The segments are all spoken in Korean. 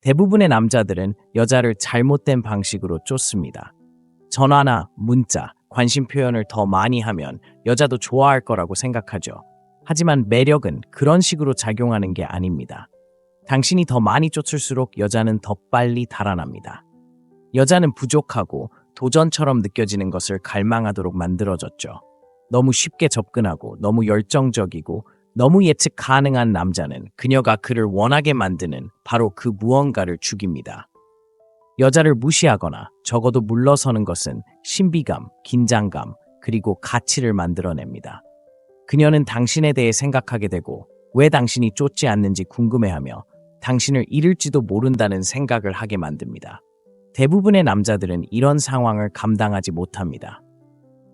대부분의 남자들은 여자를 잘못된 방식으로 쫓습니다. 전화나 문자, 관심 표현을 더 많이 하면 여자도 좋아할 거라고 생각하죠. 하지만 매력은 그런 식으로 작용하는 게 아닙니다. 당신이 더 많이 쫓을수록 여자는 더 빨리 달아납니다. 여자는 부족하고 도전처럼 느껴지는 것을 갈망하도록 만들어졌죠. 너무 쉽게 접근하고 너무 열정적이고 너무 예측 가능한 남자는 그녀가 그를 원하게 만드는 바로 그 무언가를 죽입니다. 여자를 무시하거나 적어도 물러서는 것은 신비감, 긴장감, 그리고 가치를 만들어냅니다. 그녀는 당신에 대해 생각하게 되고 왜 당신이 쫓지 않는지 궁금해하며 당신을 잃을지도 모른다는 생각을 하게 만듭니다. 대부분의 남자들은 이런 상황을 감당하지 못합니다.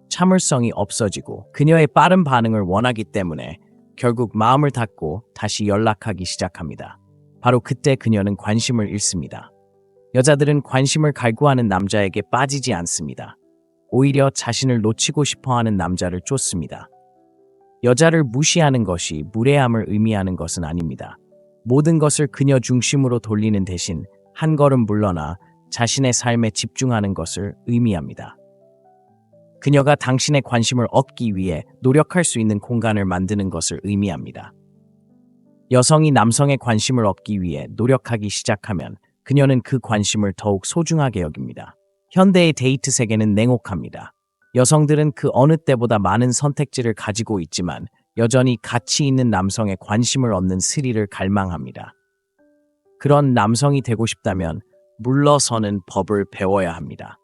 참을성이 없어지고 그녀의 빠른 반응을 원하기 때문에 결국 마음을 닫고 다시 연락하기 시작합니다. 바로 그때 그녀는 관심을 잃습니다. 여자들은 관심을 갈구하는 남자에게 빠지지 않습니다. 오히려 자신을 놓치고 싶어하는 남자를 쫓습니다. 여자를 무시하는 것이 무례함을 의미하는 것은 아닙니다. 모든 것을 그녀 중심으로 돌리는 대신 한 걸음 물러나 자신의 삶에 집중하는 것을 의미합니다. 그녀가 당신의 관심을 얻기 위해 노력할 수 있는 공간을 만드는 것을 의미합니다. 여성이 남성의 관심을 얻기 위해 노력하기 시작하면 그녀는 그 관심을 더욱 소중하게 여깁니다. 현대의 데이트 세계는 냉혹합니다. 여성들은 그 어느 때보다 많은 선택지를 가지고 있지만 여전히 가치 있는 남성의 관심을 얻는 스릴을 갈망합니다. 그런 남성이 되고 싶다면 물러서는 법을 배워야 합니다.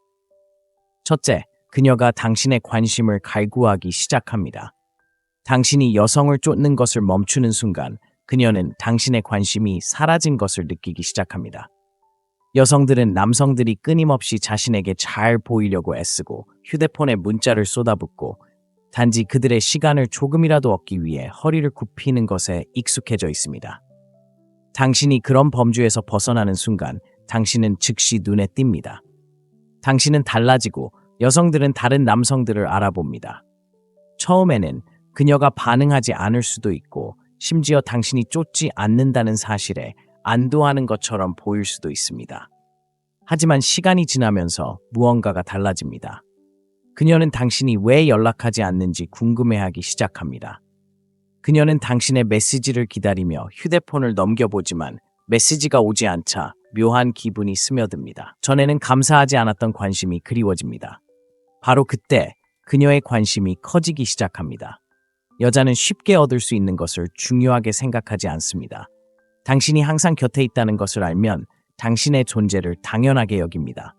첫째, 그녀가 당신의 관심을 갈구하기 시작합니다. 당신이 여성을 쫓는 것을 멈추는 순간 그녀는 당신의 관심이 사라진 것을 느끼기 시작합니다. 여성들은 남성들이 끊임없이 자신에게 잘 보이려고 애쓰고 휴대폰에 문자를 쏟아붓고 단지 그들의 시간을 조금이라도 얻기 위해 허리를 굽히는 것에 익숙해져 있습니다. 당신이 그런 범주에서 벗어나는 순간 당신은 즉시 눈에 띕니다. 당신은 달라지고 여성들은 다른 남성들을 알아봅니다. 처음에는 그녀가 반응하지 않을 수도 있고 심지어 당신이 쫓지 않는다는 사실에 안도하는 것처럼 보일 수도 있습니다. 하지만 시간이 지나면서 무언가가 달라집니다. 그녀는 당신이 왜 연락하지 않는지 궁금해하기 시작합니다. 그녀는 당신의 메시지를 기다리며 휴대폰을 넘겨보지만 메시지가 오지 않자 묘한 기분이 스며듭니다. 전에는 감사하지 않았던 관심이 그리워집니다. 바로 그때 그녀의 관심이 커지기 시작합니다. 여자는 쉽게 얻을 수 있는 것을 중요하게 생각하지 않습니다. 당신이 항상 곁에 있다는 것을 알면 당신의 존재를 당연하게 여깁니다.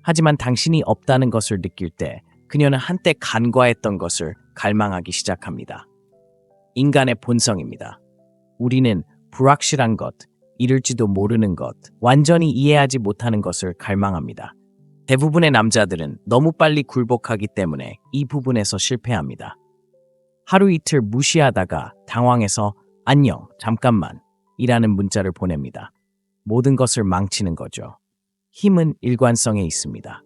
하지만 당신이 없다는 것을 느낄 때 그녀는 한때 간과했던 것을 갈망하기 시작합니다. 인간의 본성입니다. 우리는 불확실한 것, 잃을지도 모르는 것, 완전히 이해하지 못하는 것을 갈망합니다. 대부분의 남자들은 너무 빨리 굴복하기 때문에 이 부분에서 실패합니다. 하루 이틀 무시하다가 당황해서 안녕, 잠깐만 이라는 문자를 보냅니다. 모든 것을 망치는 거죠. 힘은 일관성에 있습니다.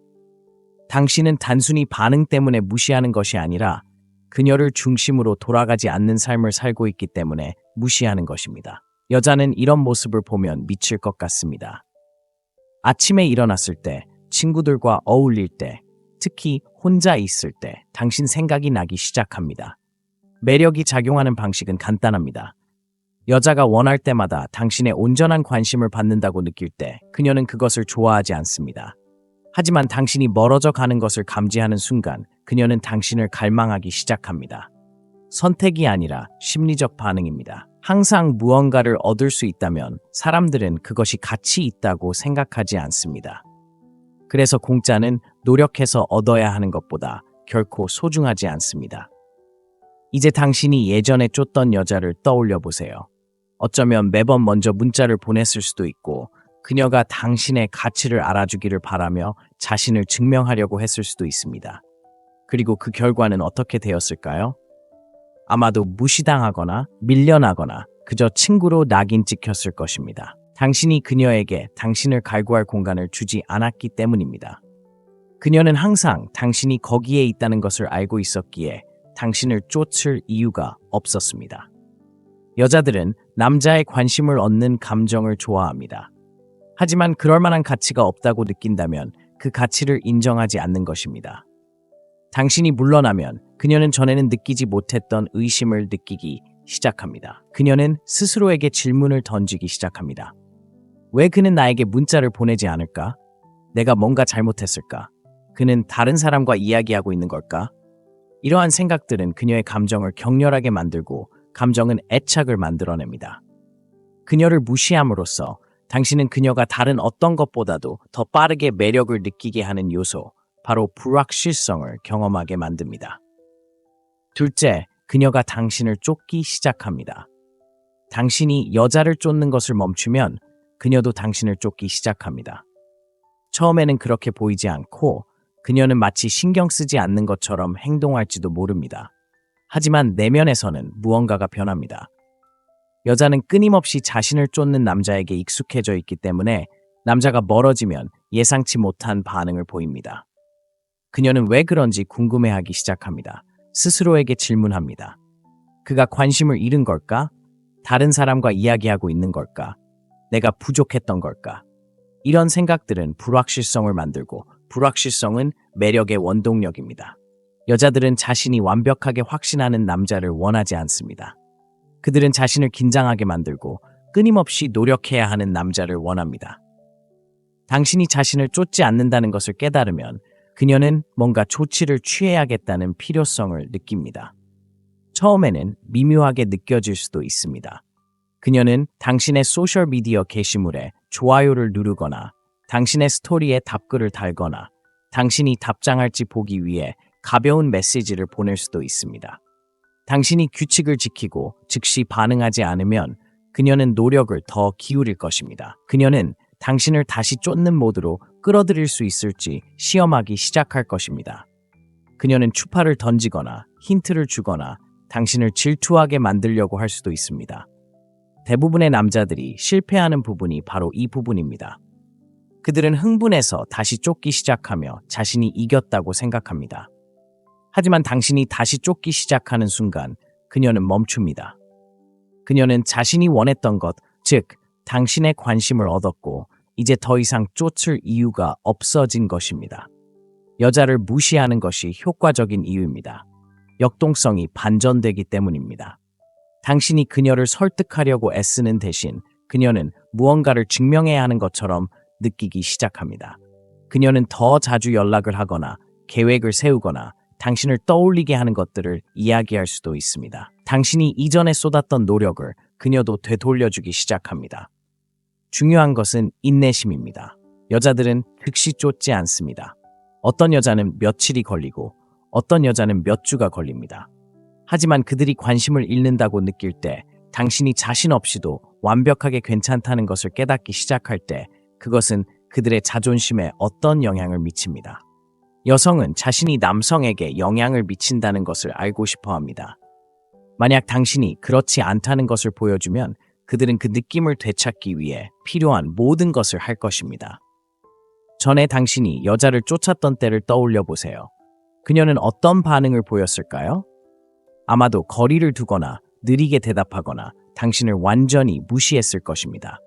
당신은 단순히 반응 때문에 무시하는 것이 아니라 그녀를 중심으로 돌아가지 않는 삶을 살고 있기 때문에 무시하는 것입니다. 여자는 이런 모습을 보면 미칠 것 같습니다. 아침에 일어났을 때, 친구들과 어울릴 때, 특히 혼자 있을 때 당신 생각이 나기 시작합니다. 매력이 작용하는 방식은 간단합니다. 여자가 원할 때마다 당신의 온전한 관심을 받는다고 느낄 때 그녀는 그것을 좋아하지 않습니다. 하지만 당신이 멀어져 가는 것을 감지하는 순간 그녀는 당신을 갈망하기 시작합니다. 선택이 아니라 심리적 반응입니다. 항상 무언가를 얻을 수 있다면 사람들은 그것이 가치 있다고 생각하지 않습니다. 그래서 공짜는 노력해서 얻어야 하는 것보다 결코 소중하지 않습니다. 이제 당신이 예전에 쫓던 여자를 떠올려 보세요. 어쩌면 매번 먼저 문자를 보냈을 수도 있고 그녀가 당신의 가치를 알아주기를 바라며 자신을 증명하려고 했을 수도 있습니다. 그리고 그 결과는 어떻게 되었을까요? 아마도 무시당하거나 밀려나거나 그저 친구로 낙인 찍혔을 것입니다. 당신이 그녀에게 당신을 갈구할 공간을 주지 않았기 때문입니다. 그녀는 항상 당신이 거기에 있다는 것을 알고 있었기에 당신을 쫓을 이유가 없었습니다. 여자들은 남자의 관심을 얻는 감정을 좋아합니다. 하지만 그럴 만한 가치가 없다고 느낀다면 그 가치를 인정하지 않는 것입니다. 당신이 물러나면 그녀는 전에는 느끼지 못했던 의심을 느끼기 시작합니다. 그녀는 스스로에게 질문을 던지기 시작합니다. 왜 그는 나에게 문자를 보내지 않을까? 내가 뭔가 잘못했을까? 그는 다른 사람과 이야기하고 있는 걸까? 이러한 생각들은 그녀의 감정을 격렬하게 만들고 감정은 애착을 만들어냅니다. 그녀를 무시함으로써 당신은 그녀가 다른 어떤 것보다도 더 빠르게 매력을 느끼게 하는 요소, 바로 불확실성을 경험하게 만듭니다. 둘째, 그녀가 당신을 쫓기 시작합니다. 당신이 여자를 쫓는 것을 멈추면 그녀도 당신을 쫓기 시작합니다. 처음에는 그렇게 보이지 않고 그녀는 마치 신경 쓰지 않는 것처럼 행동할지도 모릅니다. 하지만 내면에서는 무언가가 변합니다. 여자는 끊임없이 자신을 쫓는 남자에게 익숙해져 있기 때문에 남자가 멀어지면 예상치 못한 반응을 보입니다. 그녀는 왜 그런지 궁금해하기 시작합니다. 스스로에게 질문합니다. 그가 관심을 잃은 걸까? 다른 사람과 이야기하고 있는 걸까? 내가 부족했던 걸까? 이런 생각들은 불확실성을 만들고 불확실성은 매력의 원동력입니다. 여자들은 자신이 완벽하게 확신하는 남자를 원하지 않습니다. 그들은 자신을 긴장하게 만들고 끊임없이 노력해야 하는 남자를 원합니다. 당신이 자신을 쫓지 않는다는 것을 깨달으면 그녀는 뭔가 조치를 취해야겠다는 필요성을 느낍니다. 처음에는 미묘하게 느껴질 수도 있습니다. 그녀는 당신의 소셜미디어 게시물에 좋아요를 누르거나 당신의 스토리에 답글을 달거나 당신이 답장할지 보기 위해 가벼운 메시지를 보낼 수도 있습니다. 당신이 규칙을 지키고 즉시 반응하지 않으면 그녀는 노력을 더 기울일 것입니다. 그녀는 당신을 다시 쫓는 모드로 끌어들일 수 있을지 시험하기 시작할 것입니다. 그녀는 추파를 던지거나 힌트를 주거나 당신을 질투하게 만들려고 할 수도 있습니다. 대부분의 남자들이 실패하는 부분이 바로 이 부분입니다. 그들은 흥분해서 다시 쫓기 시작하며 자신이 이겼다고 생각합니다. 하지만 당신이 다시 쫓기 시작하는 순간 그녀는 멈춥니다. 그녀는 자신이 원했던 것, 즉 당신의 관심을 얻었고 이제 더 이상 쫓을 이유가 없어진 것입니다. 여자를 무시하는 것이 효과적인 이유입니다. 역동성이 반전되기 때문입니다. 당신이 그녀를 설득하려고 애쓰는 대신 그녀는 무언가를 증명해야 하는 것처럼 느끼기 시작합니다. 그녀는 더 자주 연락을 하거나 계획을 세우거나 당신을 떠올리게 하는 것들을 이야기할 수도 있습니다. 당신이 이전에 쏟았던 노력을 그녀도 되돌려주기 시작합니다. 중요한 것은 인내심입니다. 여자들은 즉시 쫓지 않습니다. 어떤 여자는 며칠이 걸리고 어떤 여자는 몇 주가 걸립니다. 하지만 그들이 관심을 잃는다고 느낄 때, 당신이 자신 없이도 완벽하게 괜찮다는 것을 깨닫기 시작할 때 그것은 그들의 자존심에 어떤 영향을 미칩니다. 여성은 자신이 남성에게 영향을 미친다는 것을 알고 싶어 합니다. 만약 당신이 그렇지 않다는 것을 보여주면 그들은 그 느낌을 되찾기 위해 필요한 모든 것을 할 것입니다. 전에 당신이 여자를 쫓았던 때를 떠올려 보세요. 그녀는 어떤 반응을 보였을까요? 아마도 거리를 두거나 느리게 대답하거나 당신을 완전히 무시했을 것입니다.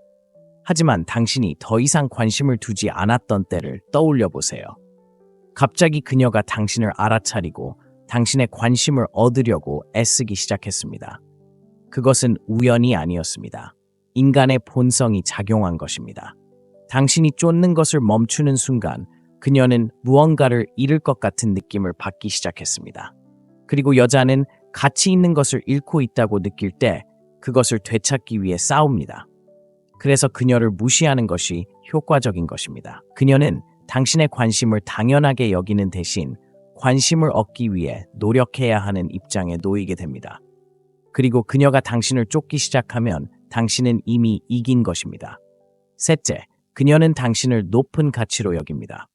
하지만 당신이 더 이상 관심을 두지 않았던 때를 떠올려 보세요. 갑자기 그녀가 당신을 알아차리고 당신의 관심을 얻으려고 애쓰기 시작했습니다. 그것은 우연이 아니었습니다. 인간의 본성이 작용한 것입니다. 당신이 쫓는 것을 멈추는 순간 그녀는 무언가를 잃을 것 같은 느낌을 받기 시작했습니다. 그리고 여자는 가치 있는 것을 잃고 있다고 느낄 때 그것을 되찾기 위해 싸웁니다. 그래서 그녀를 무시하는 것이 효과적인 것입니다. 그녀는 당신의 관심을 당연하게 여기는 대신 관심을 얻기 위해 노력해야 하는 입장에 놓이게 됩니다. 그리고 그녀가 당신을 쫓기 시작하면 당신은 이미 이긴 것입니다. 셋째, 그녀는 당신을 높은 가치로 여깁니다.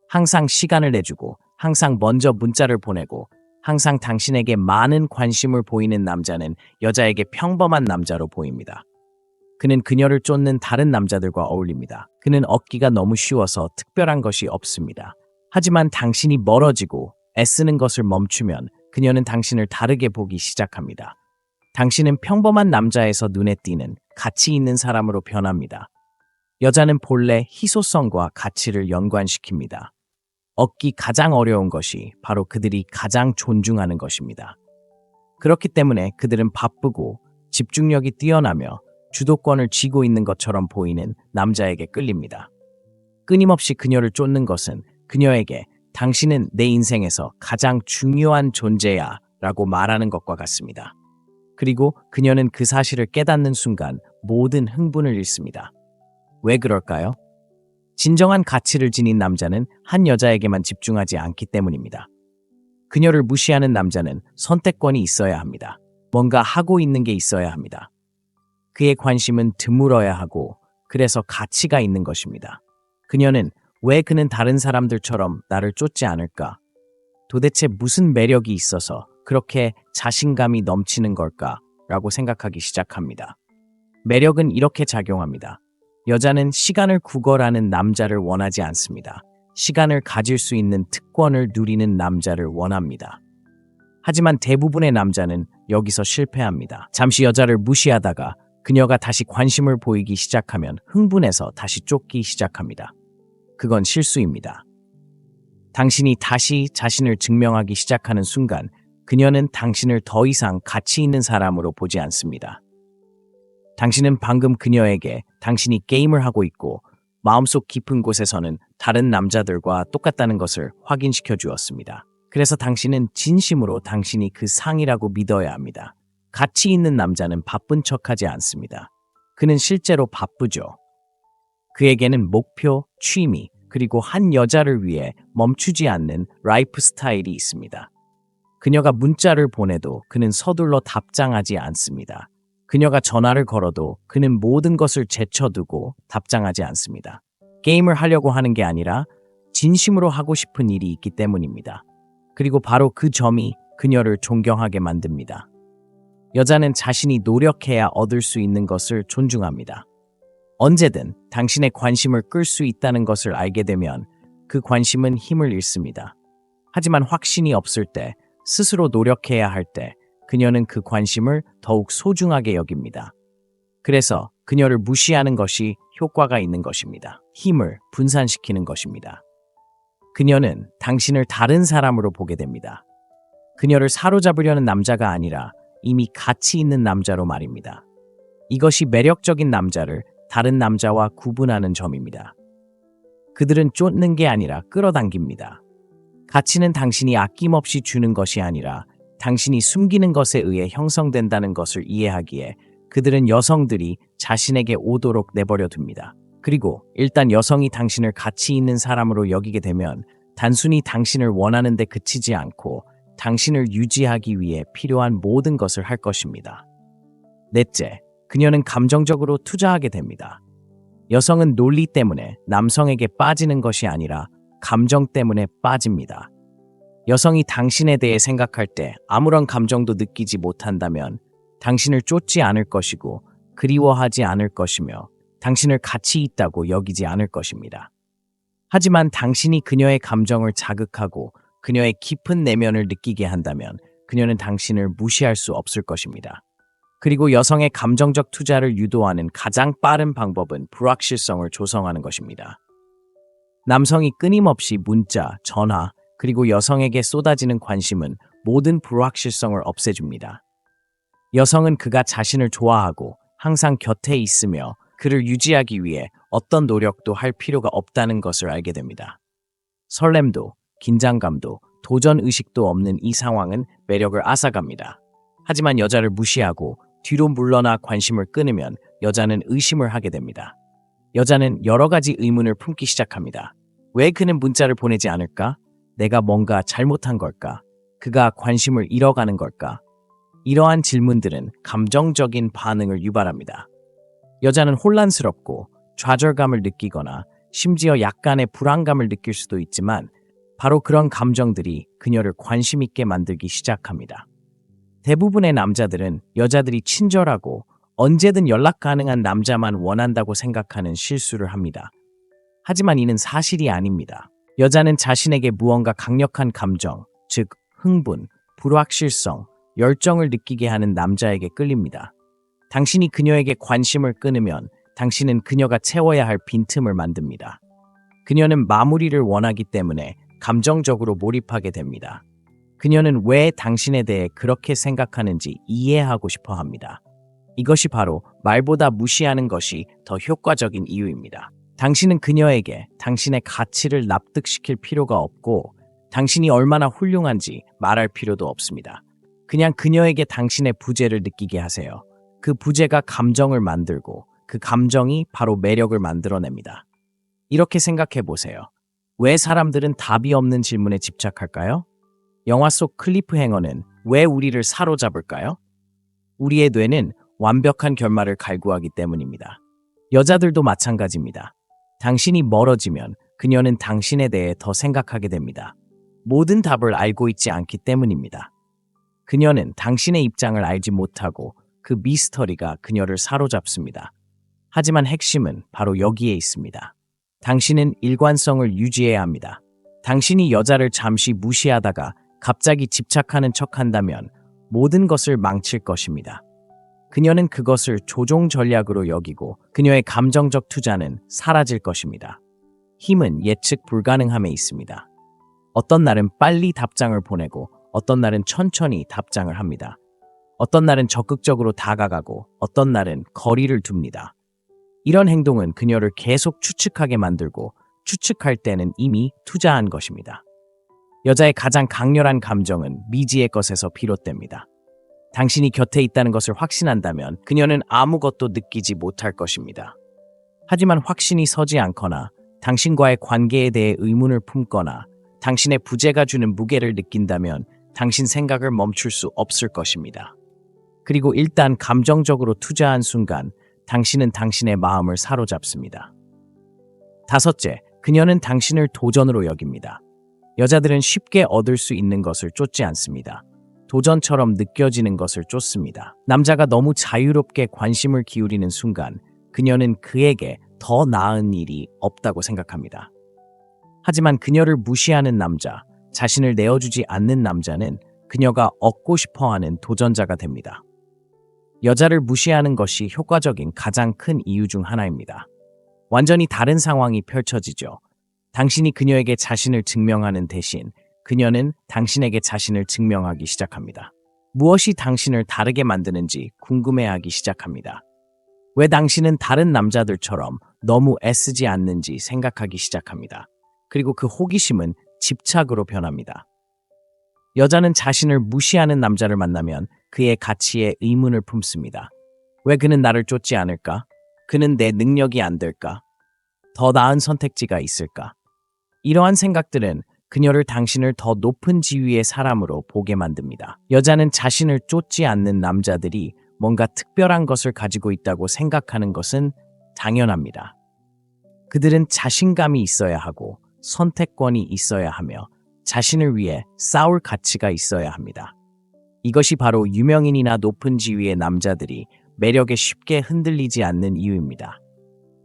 항상 시간을 내주고 항상 먼저 문자를 보내고 항상 당신에게 많은 관심을 보이는 남자는 여자에게 평범한 남자로 보입니다. 그는 그녀를 쫓는 다른 남자들과 어울립니다. 그는 얻기가 너무 쉬워서 특별한 것이 없습니다. 하지만 당신이 멀어지고 애쓰는 것을 멈추면 그녀는 당신을 다르게 보기 시작합니다. 당신은 평범한 남자에서 눈에 띄는 가치 있는 사람으로 변합니다. 여자는 본래 희소성과 가치를 연관시킵니다. 얻기 가장 어려운 것이 바로 그들이 가장 존중하는 것입니다. 그렇기 때문에 그들은 바쁘고 집중력이 뛰어나며 주도권을 쥐고 있는 것처럼 보이는 남자에게 끌립니다. 끊임없이 그녀를 쫓는 것은 그녀에게 당신은 내 인생에서 가장 중요한 존재야 라고 말하는 것과 같습니다. 그리고 그녀는 그 사실을 깨닫는 순간 모든 흥분을 잃습니다. 왜 그럴까요? 진정한 가치를 지닌 남자는 한 여자에게만 집중하지 않기 때문입니다. 그녀를 무시하는 남자는 선택권이 있어야 합니다. 뭔가 하고 있는 게 있어야 합니다. 그의 관심은 드물어야 하고 그래서 가치가 있는 것입니다. 그녀는 왜 그는 다른 사람들처럼 나를 쫓지 않을까? 도대체 무슨 매력이 있어서 그렇게 자신감이 넘치는 걸까? 라고 생각하기 시작합니다. 매력은 이렇게 작용합니다. 여자는 시간을 구걸하는 남자를 원하지 않습니다. 시간을 가질 수 있는 특권을 누리는 남자를 원합니다. 하지만 대부분의 남자는 여기서 실패합니다. 잠시 여자를 무시하다가 그녀가 다시 관심을 보이기 시작하면 흥분해서 다시 쫓기 시작합니다. 그건 실수입니다. 당신이 다시 자신을 증명하기 시작하는 순간 그녀는 당신을 더 이상 가치 있는 사람으로 보지 않습니다. 당신은 방금 그녀에게 당신이 게임을 하고 있고 마음속 깊은 곳에서는 다른 남자들과 똑같다는 것을 확인시켜 주었습니다. 그래서 당신은 진심으로 당신이 그 상이라고 믿어야 합니다. 가치 있는 남자는 바쁜 척하지 않습니다. 그는 실제로 바쁘죠. 그에게는 목표, 취미, 그리고 한 여자를 위해 멈추지 않는 라이프 스타일이 있습니다. 그녀가 문자를 보내도 그는 서둘러 답장하지 않습니다. 그녀가 전화를 걸어도 그는 모든 것을 제쳐두고 답장하지 않습니다. 게임을 하려고 하는 게 아니라 진심으로 하고 싶은 일이 있기 때문입니다. 그리고 바로 그 점이 그녀를 존경하게 만듭니다. 여자는 자신이 노력해야 얻을 수 있는 것을 존중합니다. 언제든 당신의 관심을 끌 수 있다는 것을 알게 되면 그 관심은 힘을 잃습니다. 하지만 확신이 없을 때, 스스로 노력해야 할 때, 그녀는 그 관심을 더욱 소중하게 여깁니다. 그래서 그녀를 무시하는 것이 효과가 있는 것입니다. 힘을 분산시키는 것입니다. 그녀는 당신을 다른 사람으로 보게 됩니다. 그녀를 사로잡으려는 남자가 아니라 이미 가치 있는 남자로 말입니다. 이것이 매력적인 남자를 다른 남자와 구분하는 점입니다. 그들은 쫓는 게 아니라 끌어당깁니다. 가치는 당신이 아낌없이 주는 것이 아니라 당신이 숨기는 것에 의해 형성된다는 것을 이해하기에 그들은 여성들이 자신에게 오도록 내버려 둡니다. 그리고 일단 여성이 당신을 가치 있는 사람으로 여기게 되면 단순히 당신을 원하는 데 그치지 않고 당신을 유지하기 위해 필요한 모든 것을 할 것입니다. 넷째, 그녀는 감정적으로 투자하게 됩니다. 여성은 논리 때문에 남성에게 빠지는 것이 아니라 감정 때문에 빠집니다. 여성이 당신에 대해 생각할 때 아무런 감정도 느끼지 못한다면 당신을 쫓지 않을 것이고 그리워하지 않을 것이며 당신을 가치 있다고 여기지 않을 것입니다. 하지만 당신이 그녀의 감정을 자극하고 그녀의 깊은 내면을 느끼게 한다면 그녀는 당신을 무시할 수 없을 것입니다. 그리고 여성의 감정적 투자를 유도하는 가장 빠른 방법은 불확실성을 조성하는 것입니다. 남성이 끊임없이 문자, 전화, 그리고 여성에게 쏟아지는 관심은 모든 불확실성을 없애줍니다. 여성은 그가 자신을 좋아하고 항상 곁에 있으며 그를 유지하기 위해 어떤 노력도 할 필요가 없다는 것을 알게 됩니다. 설렘도, 긴장감도, 도전의식도 없는 이 상황은 매력을 앗아갑니다. 하지만 여자를 무시하고 뒤로 물러나 관심을 끊으면 여자는 의심을 하게 됩니다. 여자는 여러 가지 의문을 품기 시작합니다. 왜 그는 문자를 보내지 않을까? 내가 뭔가 잘못한 걸까? 그가 관심을 잃어가는 걸까? 이러한 질문들은 감정적인 반응을 유발합니다. 여자는 혼란스럽고 좌절감을 느끼거나 심지어 약간의 불안감을 느낄 수도 있지만 바로 그런 감정들이 그녀를 관심 있게 만들기 시작합니다. 대부분의 남자들은 여자들이 친절하고 언제든 연락 가능한 남자만 원한다고 생각하는 실수를 합니다. 하지만 이는 사실이 아닙니다. 여자는 자신에게 무언가 강력한 감정, 즉 흥분, 불확실성, 열정을 느끼게 하는 남자에게 끌립니다. 당신이 그녀에게 관심을 끊으면 당신은 그녀가 채워야 할 빈틈을 만듭니다. 그녀는 마무리를 원하기 때문에 감정적으로 몰입하게 됩니다. 그녀는 왜 당신에 대해 그렇게 생각하는지 이해하고 싶어 합니다. 이것이 바로 말보다 무시하는 것이 더 효과적인 이유입니다. 당신은 그녀에게 당신의 가치를 납득시킬 필요가 없고 당신이 얼마나 훌륭한지 말할 필요도 없습니다. 그냥 그녀에게 당신의 부재를 느끼게 하세요. 그 부재가 감정을 만들고 그 감정이 바로 매력을 만들어냅니다. 이렇게 생각해 보세요. 왜 사람들은 답이 없는 질문에 집착할까요? 영화 속 클리프행어는 왜 우리를 사로잡을까요? 우리의 뇌는 완벽한 결말을 갈구하기 때문입니다. 여자들도 마찬가지입니다. 당신이 멀어지면 그녀는 당신에 대해 더 생각하게 됩니다. 모든 답을 알고 있지 않기 때문입니다. 그녀는 당신의 입장을 알지 못하고 그 미스터리가 그녀를 사로잡습니다. 하지만 핵심은 바로 여기에 있습니다. 당신은 일관성을 유지해야 합니다. 당신이 여자를 잠시 무시하다가 갑자기 집착하는 척한다면 모든 것을 망칠 것입니다. 그녀는 그것을 조종 전략으로 여기고 그녀의 감정적 투자는 사라질 것입니다. 힘은 예측 불가능함에 있습니다. 어떤 날은 빨리 답장을 보내고 어떤 날은 천천히 답장을 합니다. 어떤 날은 적극적으로 다가가고 어떤 날은 거리를 둡니다. 이런 행동은 그녀를 계속 추측하게 만들고 추측할 때는 이미 투자한 것입니다. 여자의 가장 강렬한 감정은 미지의 것에서 비롯됩니다. 당신이 곁에 있다는 것을 확신한다면 그녀는 아무것도 느끼지 못할 것입니다. 하지만 확신이 서지 않거나 당신과의 관계에 대해 의문을 품거나 당신의 부재가 주는 무게를 느낀다면 당신 생각을 멈출 수 없을 것입니다. 그리고 일단 감정적으로 투자한 순간 당신은 당신의 마음을 사로잡습니다. 다섯째, 그녀는 당신을 도전으로 여깁니다. 여자들은 쉽게 얻을 수 있는 것을 쫓지 않습니다. 도전처럼 느껴지는 것을 쫓습니다. 남자가 너무 자유롭게 관심을 기울이는 순간 그녀는 그에게 더 나은 일이 없다고 생각합니다. 하지만 그녀를 무시하는 남자, 자신을 내어주지 않는 남자는 그녀가 얻고 싶어하는 도전자가 됩니다. 여자를 무시하는 것이 효과적인 가장 큰 이유 중 하나입니다. 완전히 다른 상황이 펼쳐지죠. 당신이 그녀에게 자신을 증명하는 대신 그녀는 당신에게 자신을 증명하기 시작합니다. 무엇이 당신을 다르게 만드는지 궁금해하기 시작합니다. 왜 당신은 다른 남자들처럼 너무 애쓰지 않는지 생각하기 시작합니다. 그리고 그 호기심은 집착으로 변합니다. 여자는 자신을 무시하는 남자를 만나면 그의 가치에 의문을 품습니다. 왜 그는 나를 쫓지 않을까? 그는 내 능력이 안 될까? 더 나은 선택지가 있을까? 이러한 생각들은 그녀를 당신을 더 높은 지위의 사람으로 보게 만듭니다. 여자는 자신을 쫓지 않는 남자들이 뭔가 특별한 것을 가지고 있다고 생각하는 것은 당연합니다. 그들은 자신감이 있어야 하고 선택권이 있어야 하며 자신을 위해 싸울 가치가 있어야 합니다. 이것이 바로 유명인이나 높은 지위의 남자들이 매력에 쉽게 흔들리지 않는 이유입니다.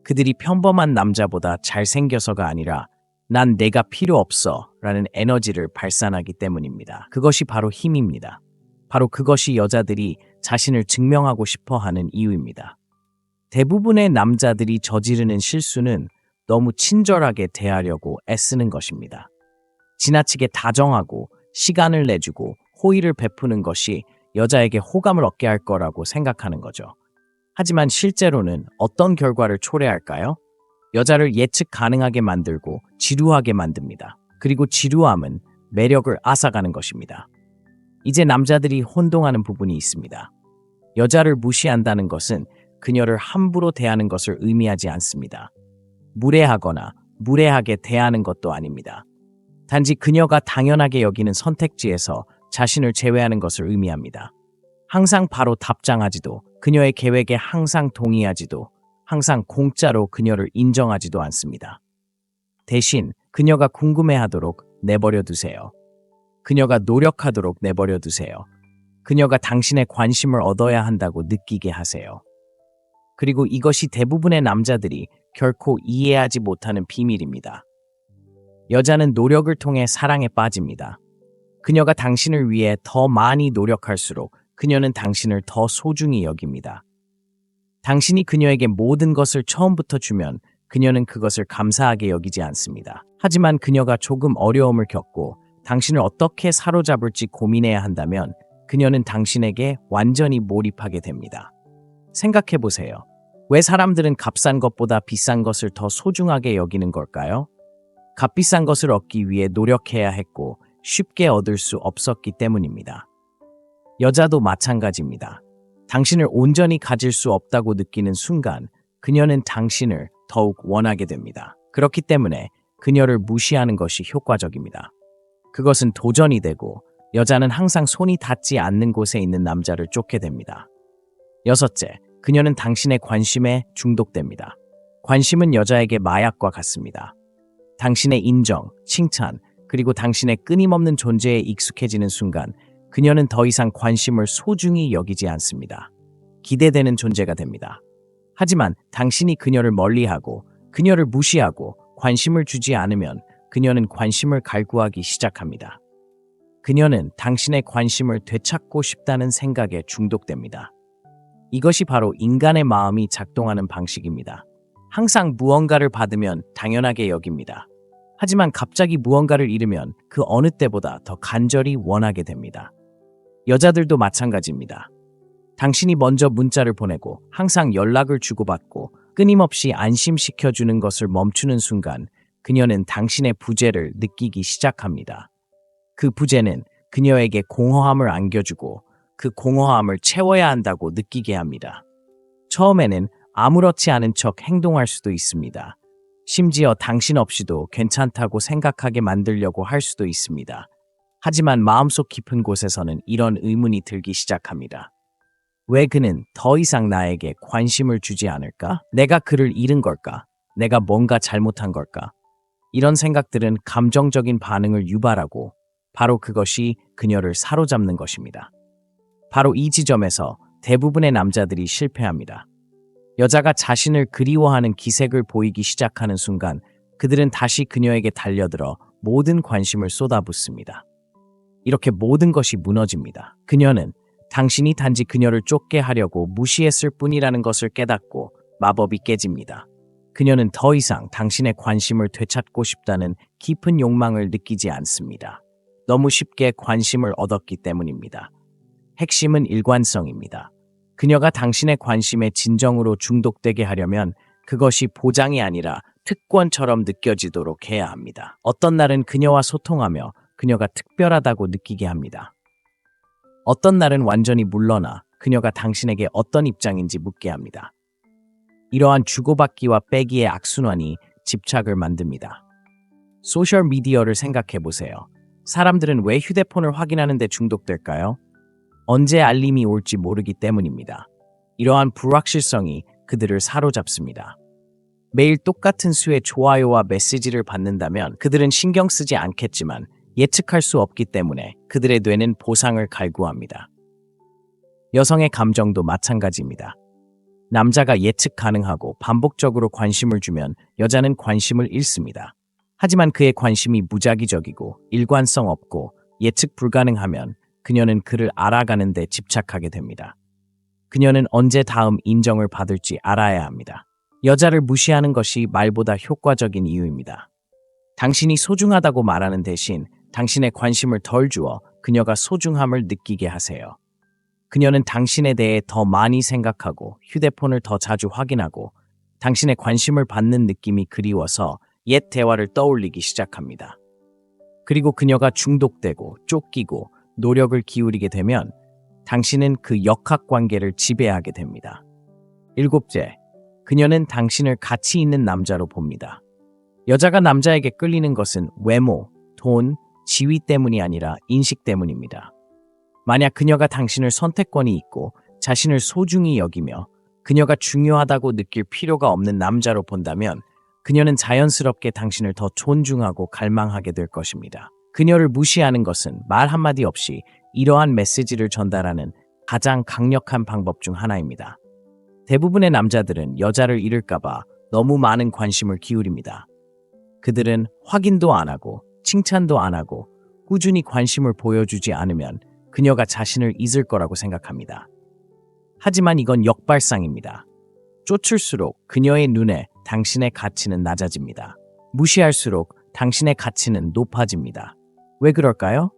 그들이 평범한 남자보다 잘생겨서가 아니라 난 내가 필요 없어 라는 에너지를 발산하기 때문입니다. 그것이 바로 힘입니다. 바로 그것이 여자들이 자신을 증명하고 싶어 하는 이유입니다. 대부분의 남자들이 저지르는 실수는 너무 친절하게 대하려고 애쓰는 것입니다. 지나치게 다정하고 시간을 내주고 호의를 베푸는 것이 여자에게 호감을 얻게 할 거라고 생각하는 거죠. 하지만 실제로는 어떤 결과를 초래할까요? 여자를 예측 가능하게 만들고 지루하게 만듭니다. 그리고 지루함은 매력을 앗아가는 것입니다. 이제 남자들이 혼동하는 부분이 있습니다. 여자를 무시한다는 것은 그녀를 함부로 대하는 것을 의미하지 않습니다. 무례하거나 무례하게 대하는 것도 아닙니다. 단지 그녀가 당연하게 여기는 선택지에서 자신을 제외하는 것을 의미합니다. 항상 바로 답장하지도, 그녀의 계획에 항상 동의하지도, 항상 공짜로 그녀를 인정하지도 않습니다. 대신 그녀가 궁금해하도록 내버려 두세요. 그녀가 노력하도록 내버려 두세요. 그녀가 당신의 관심을 얻어야 한다고 느끼게 하세요. 그리고 이것이 대부분의 남자들이 결코 이해하지 못하는 비밀입니다. 여자는 노력을 통해 사랑에 빠집니다. 그녀가 당신을 위해 더 많이 노력할수록 그녀는 당신을 더 소중히 여깁니다. 당신이 그녀에게 모든 것을 처음부터 주면 그녀는 그것을 감사하게 여기지 않습니다. 하지만 그녀가 조금 어려움을 겪고 당신을 어떻게 사로잡을지 고민해야 한다면 그녀는 당신에게 완전히 몰입하게 됩니다. 생각해 보세요. 왜 사람들은 값싼 것보다 비싼 것을 더 소중하게 여기는 걸까요? 값비싼 것을 얻기 위해 노력해야 했고 쉽게 얻을 수 없었기 때문입니다. 여자도 마찬가지입니다. 당신을 온전히 가질 수 없다고 느끼는 순간 그녀는 당신을 더욱 원하게 됩니다. 그렇기 때문에 그녀를 무시하는 것이 효과적입니다. 그것은 도전이 되고 여자는 항상 손이 닿지 않는 곳에 있는 남자를 쫓게 됩니다. 여섯째, 그녀는 당신의 관심에 중독됩니다. 관심은 여자에게 마약과 같습니다. 당신의 인정, 칭찬, 그리고 당신의 끊임없는 존재에 익숙해지는 순간 그녀는 더 이상 관심을 소중히 여기지 않습니다. 기대되는 존재가 됩니다. 하지만 당신이 그녀를 멀리하고 그녀를 무시하고 관심을 주지 않으면 그녀는 관심을 갈구하기 시작합니다. 그녀는 당신의 관심을 되찾고 싶다는 생각에 중독됩니다. 이것이 바로 인간의 마음이 작동하는 방식입니다. 항상 무언가를 받으면 당연하게 여깁니다. 하지만 갑자기 무언가를 잃으면 그 어느 때보다 더 간절히 원하게 됩니다. 여자들도 마찬가지입니다. 당신이 먼저 문자를 보내고 항상 연락을 주고받고 끊임없이 안심시켜주는 것을 멈추는 순간 그녀는 당신의 부재를 느끼기 시작합니다. 그 부재는 그녀에게 공허함을 안겨주고 그 공허함을 채워야 한다고 느끼게 합니다. 처음에는 아무렇지 않은 척 행동할 수도 있습니다. 심지어 당신 없이도 괜찮다고 생각하게 만들려고 할 수도 있습니다. 하지만 마음속 깊은 곳에서는 이런 의문이 들기 시작합니다. 왜 그는 더 이상 나에게 관심을 주지 않을까? 내가 그를 잃은 걸까? 내가 뭔가 잘못한 걸까? 이런 생각들은 감정적인 반응을 유발하고 바로 그것이 그녀를 사로잡는 것입니다. 바로 이 지점에서 대부분의 남자들이 실패합니다. 여자가 자신을 그리워하는 기색을 보이기 시작하는 순간 그들은 다시 그녀에게 달려들어 모든 관심을 쏟아붓습니다. 이렇게 모든 것이 무너집니다. 그녀는 당신이 단지 그녀를 쫓게 하려고 무시했을 뿐이라는 것을 깨닫고 마법이 깨집니다. 그녀는 더 이상 당신의 관심을 되찾고 싶다는 깊은 욕망을 느끼지 않습니다. 너무 쉽게 관심을 얻었기 때문입니다. 핵심은 일관성입니다. 그녀가 당신의 관심에 진정으로 중독되게 하려면 그것이 보장이 아니라 특권처럼 느껴지도록 해야 합니다. 어떤 날은 그녀와 소통하며 그녀가 특별하다고 느끼게 합니다. 어떤 날은 완전히 물러나 그녀가 당신에게 어떤 입장인지 묻게 합니다. 이러한 주고받기와 빼기의 악순환이 집착을 만듭니다. 소셜미디어를 생각해 보세요. 사람들은 왜 휴대폰을 확인하는 데 중독될까요? 언제 알림이 올지 모르기 때문입니다. 이러한 불확실성이 그들을 사로잡습니다. 매일 똑같은 수의 좋아요와 메시지를 받는다면 그들은 신경 쓰지 않겠지만 예측할 수 없기 때문에 그들의 뇌는 보상을 갈구합니다. 여성의 감정도 마찬가지입니다. 남자가 예측 가능하고 반복적으로 관심을 주면 여자는 관심을 잃습니다. 하지만 그의 관심이 무작위적이고 일관성 없고 예측 불가능하면 그녀는 그를 알아가는 데 집착하게 됩니다. 그녀는 언제 다음 인정을 받을지 알아야 합니다. 여자를 무시하는 것이 말보다 효과적인 이유입니다. 당신이 소중하다고 말하는 대신 당신의 관심을 덜 주어 그녀가 소중함을 느끼게 하세요. 그녀는 당신에 대해 더 많이 생각하고 휴대폰을 더 자주 확인하고 당신의 관심을 받는 느낌이 그리워서 옛 대화를 떠올리기 시작합니다. 그리고 그녀가 중독되고 쫓기고 노력을 기울이게 되면 당신은 그 역학관계를 지배하게 됩니다. 일곱째, 그녀는 당신을 가치 있는 남자로 봅니다. 여자가 남자에게 끌리는 것은 외모, 돈, 지위 때문이 아니라 인식 때문입니다. 만약 그녀가 당신을 선택권이 있고 자신을 소중히 여기며 그녀가 중요하다고 느낄 필요가 없는 남자로 본다면 그녀는 자연스럽게 당신을 더 존중하고 갈망하게 될 것입니다. 그녀를 무시하는 것은 말 한마디 없이 이러한 메시지를 전달하는 가장 강력한 방법 중 하나입니다. 대부분의 남자들은 여자를 잃을까봐 너무 많은 관심을 기울입니다. 그들은 확인도 안 하고 칭찬도 안 하고 꾸준히 관심을 보여주지 않으면 그녀가 자신을 잊을 거라고 생각합니다. 하지만 이건 역발상입니다. 쫓을수록 그녀의 눈에 당신의 가치는 낮아집니다. 무시할수록 당신의 가치는 높아집니다. 왜 그럴까요?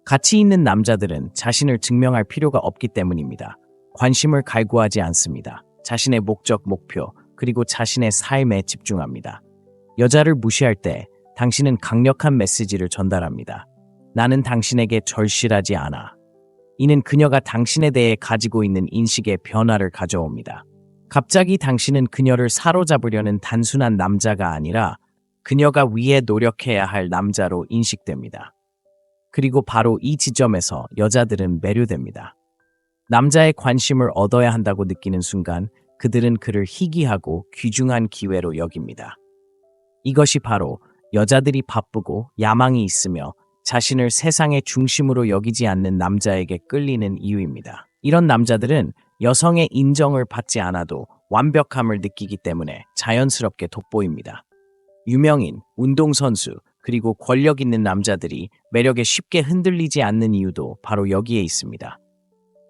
가치 있는 남자들은 자신을 증명할 필요가 없기 때문입니다. 관심을 갈구하지 않습니다. 자신의 목적, 목표, 그리고 자신의 삶에 집중합니다. 여자를 무시할 때 당신은 강력한 메시지를 전달합니다. 나는 당신에게 절실하지 않아. 이는 그녀가 당신에 대해 가지고 있는 인식의 변화를 가져옵니다. 갑자기 당신은 그녀를 사로잡으려는 단순한 남자가 아니라 그녀가 위해 노력해야 할 남자로 인식됩니다. 그리고 바로 이 지점에서 여자들은 매료됩니다. 남자의 관심을 얻어야 한다고 느끼는 순간 그들은 그를 희귀하고 귀중한 기회로 여깁니다. 이것이 바로 여자들이 바쁘고 야망이 있으며 자신을 세상의 중심으로 여기지 않는 남자에게 끌리는 이유입니다. 이런 남자들은 여성의 인정을 받지 않아도 완벽함을 느끼기 때문에 자연스럽게 돋보입니다. 유명인, 운동선수, 그리고 권력 있는 남자들이 매력에 쉽게 흔들리지 않는 이유도 바로 여기에 있습니다.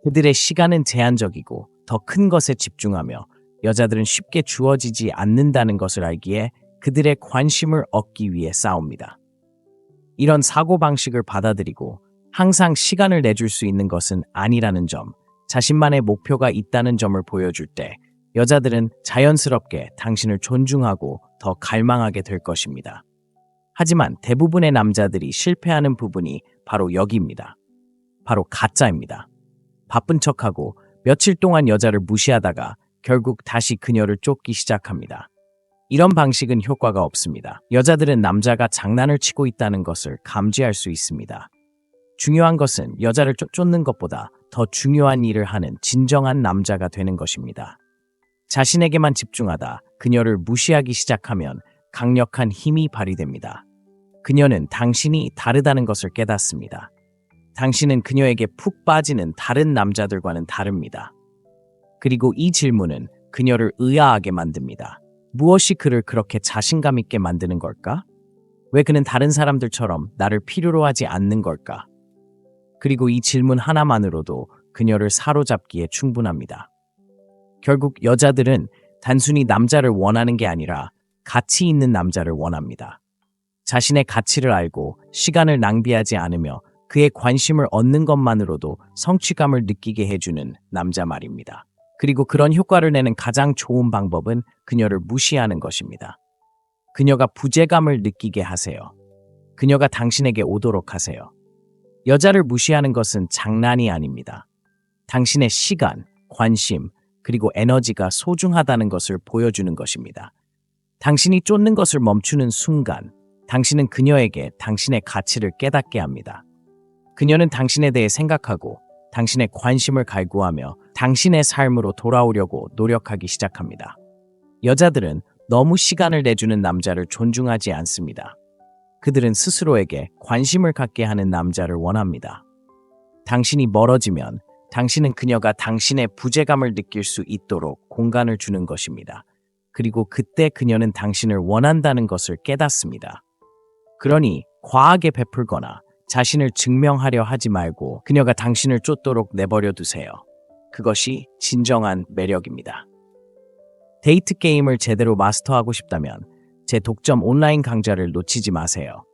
그들의 시간은 제한적이고 더 큰 것에 집중하며 여자들은 쉽게 주어지지 않는다는 것을 알기에 그들의 관심을 얻기 위해 싸웁니다. 이런 사고방식을 받아들이고 항상 시간을 내줄 수 있는 것은 아니라는 점, 자신만의 목표가 있다는 점을 보여줄 때 여자들은 자연스럽게 당신을 존중하고 더 갈망하게 될 것입니다. 하지만 대부분의 남자들이 실패하는 부분이 바로 여기입니다. 바로 가짜입니다. 바쁜 척하고 며칠 동안 여자를 무시하다가 결국 다시 그녀를 쫓기 시작합니다. 이런 방식은 효과가 없습니다. 여자들은 남자가 장난을 치고 있다는 것을 감지할 수 있습니다. 중요한 것은 여자를 쫓는 것보다 더 중요한 일을 하는 진정한 남자가 되는 것입니다. 자신에게만 집중하다 그녀를 무시하기 시작하면 강력한 힘이 발휘됩니다. 그녀는 당신이 다르다는 것을 깨닫습니다. 당신은 그녀에게 푹 빠지는 다른 남자들과는 다릅니다. 그리고 이 질문은 그녀를 의아하게 만듭니다. 무엇이 그를 그렇게 자신감 있게 만드는 걸까? 왜 그는 다른 사람들처럼 나를 필요로 하지 않는 걸까? 그리고 이 질문 하나만으로도 그녀를 사로잡기에 충분합니다. 결국 여자들은 단순히 남자를 원하는 게 아니라 가치 있는 남자를 원합니다. 자신의 가치를 알고 시간을 낭비하지 않으며 그의 관심을 얻는 것만으로도 성취감을 느끼게 해주는 남자 말입니다. 그리고 그런 효과를 내는 가장 좋은 방법은 그녀를 무시하는 것입니다. 그녀가 부재감을 느끼게 하세요. 그녀가 당신에게 오도록 하세요. 여자를 무시하는 것은 장난이 아닙니다. 당신의 시간, 관심, 그리고 에너지가 소중하다는 것을 보여주는 것입니다. 당신이 쫓는 것을 멈추는 순간, 당신은 그녀에게 당신의 가치를 깨닫게 합니다. 그녀는 당신에 대해 생각하고 당신의 관심을 갈구하며 당신의 삶으로 돌아오려고 노력하기 시작합니다. 여자들은 너무 시간을 내주는 남자를 존중하지 않습니다. 그들은 스스로에게 관심을 갖게 하는 남자를 원합니다. 당신이 멀어지면 당신은 그녀가 당신의 부재감을 느낄 수 있도록 공간을 주는 것입니다. 그리고 그때 그녀는 당신을 원한다는 것을 깨닫습니다. 그러니 과하게 베풀거나 자신을 증명하려 하지 말고 그녀가 당신을 쫓도록 내버려 두세요. 그것이 진정한 매력입니다. 데이트 게임을 제대로 마스터하고 싶다면 제 독점 온라인 강좌를 놓치지 마세요.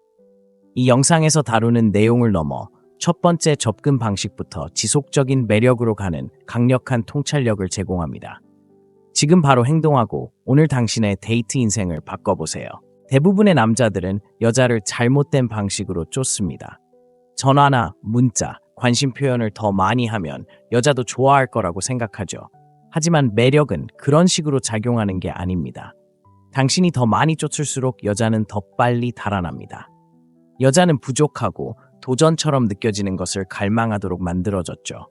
이 영상에서 다루는 내용을 넘어 첫 번째 접근 방식부터 지속적인 매력으로 가는 강력한 통찰력을 제공합니다. 지금 바로 행동하고 오늘 당신의 데이트 인생을 바꿔보세요. 대부분의 남자들은 여자를 잘못된 방식으로 쫓습니다. 전화나 문자, 관심 표현을 더 많이 하면 여자도 좋아할 거라고 생각하죠. 하지만 매력은 그런 식으로 작용하는 게 아닙니다. 당신이 더 많이 쫓을수록 여자는 더 빨리 달아납니다. 여자는 부족하고 도전처럼 느껴지는 것을 갈망하도록 만들어졌죠.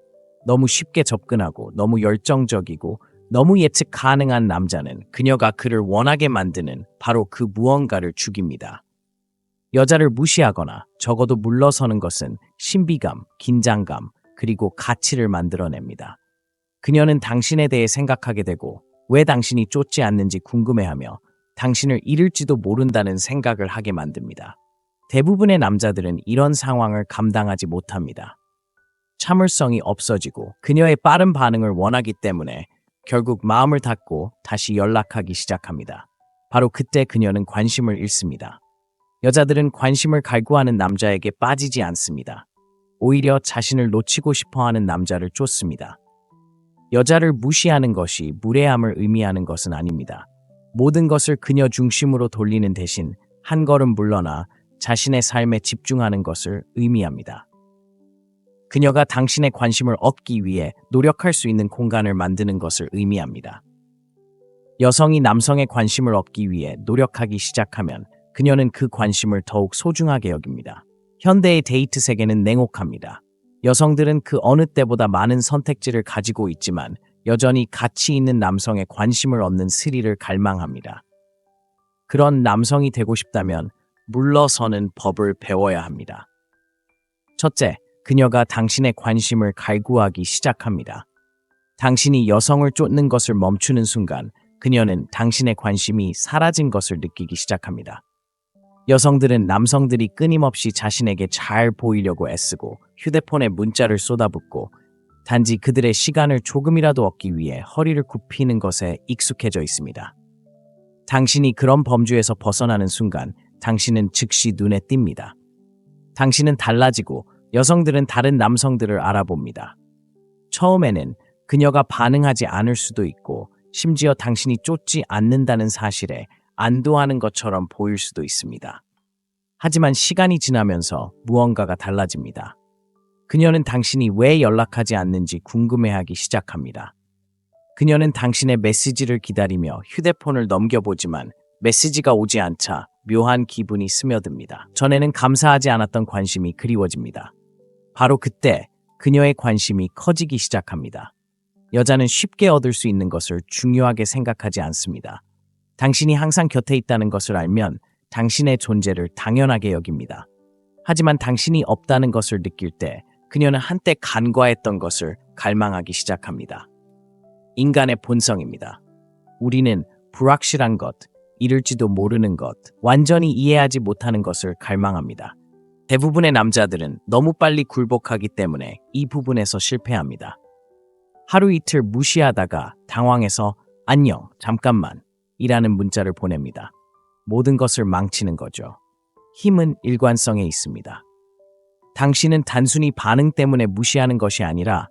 너무 쉽게 접근하고 너무 열정적이고 너무 예측 가능한 남자는 그녀가 그를 원하게 만드는 바로 그 무언가를 죽입니다. 여자를 무시하거나 적어도 물러서는 것은 신비감, 긴장감, 그리고 가치를 만들어냅니다. 그녀는 당신에 대해 생각하게 되고 왜 당신이 쫓지 않는지 궁금해하며 당신을 잃을지도 모른다는 생각을 하게 만듭니다. 대부분의 남자들은 이런 상황을 감당하지 못합니다. 참을성이 없어지고 그녀의 빠른 반응을 원하기 때문에 결국 마음을 닫고 다시 연락하기 시작합니다. 바로 그때 그녀는 관심을 잃습니다. 여자들은 관심을 갈구하는 남자에게 빠지지 않습니다. 오히려 자신을 놓치고 싶어하는 남자를 쫓습니다. 여자를 무시하는 것이 무례함을 의미하는 것은 아닙니다. 모든 것을 그녀 중심으로 돌리는 대신 한 걸음 물러나 자신의 삶에 집중하는 것을 의미합니다. 그녀가 당신의 관심을 얻기 위해 노력할 수 있는 공간을 만드는 것을 의미합니다. 여성이 남성의 관심을 얻기 위해 노력하기 시작하면 그녀는 그 관심을 더욱 소중하게 여깁니다. 현대의 데이트 세계는 냉혹합니다. 여성들은 그 어느 때보다 많은 선택지를 가지고 있지만 여전히 가치 있는 남성의 관심을 얻는 스릴을 갈망합니다. 그런 남성이 되고 싶다면 물러서는 법을 배워야 합니다. 첫째, 그녀가 당신의 관심을 갈구하기 시작합니다. 당신이 여성을 쫓는 것을 멈추는 순간 그녀는 당신의 관심이 사라진 것을 느끼기 시작합니다. 여성들은 남성들이 끊임없이 자신에게 잘 보이려고 애쓰고 휴대폰에 문자를 쏟아붓고 단지 그들의 시간을 조금이라도 얻기 위해 허리를 굽히는 것에 익숙해져 있습니다. 당신이 그런 범주에서 벗어나는 순간 당신은 즉시 눈에 띕니다. 당신은 달라지고 여성들은 다른 남성들을 알아봅니다. 처음에는 그녀가 반응하지 않을 수도 있고 심지어 당신이 쫓지 않는다는 사실에 안도하는 것처럼 보일 수도 있습니다. 하지만 시간이 지나면서 무언가가 달라집니다. 그녀는 당신이 왜 연락하지 않는지 궁금해하기 시작합니다. 그녀는 당신의 메시지를 기다리며 휴대폰을 넘겨보지만 메시지가 오지 않자 묘한 기분이 스며듭니다. 전에는 감사하지 않았던 관심이 그리워집니다. 바로 그때 그녀의 관심이 커지기 시작합니다. 여자는 쉽게 얻을 수 있는 것을 중요하게 생각하지 않습니다. 당신이 항상 곁에 있다는 것을 알면 당신의 존재를 당연하게 여깁니다. 하지만 당신이 없다는 것을 느낄 때 그녀는 한때 간과했던 것을 갈망하기 시작합니다. 인간의 본성입니다. 우리는 불확실한 것, 이룰지도 모르는 것, 완전히 이해하지 못하는 것을 갈망합니다. 대부분의 남자들은 너무 빨리 굴복하기 때문에 이 부분에서 실패합니다. 하루 이틀 무시하다가 당황해서 안녕, 잠깐만 이라는 문자를 보냅니다. 모든 것을 망치는 거죠. 힘은 일관성에 있습니다. 당신은 단순히 반응 때문에 무시하는 것이 아니라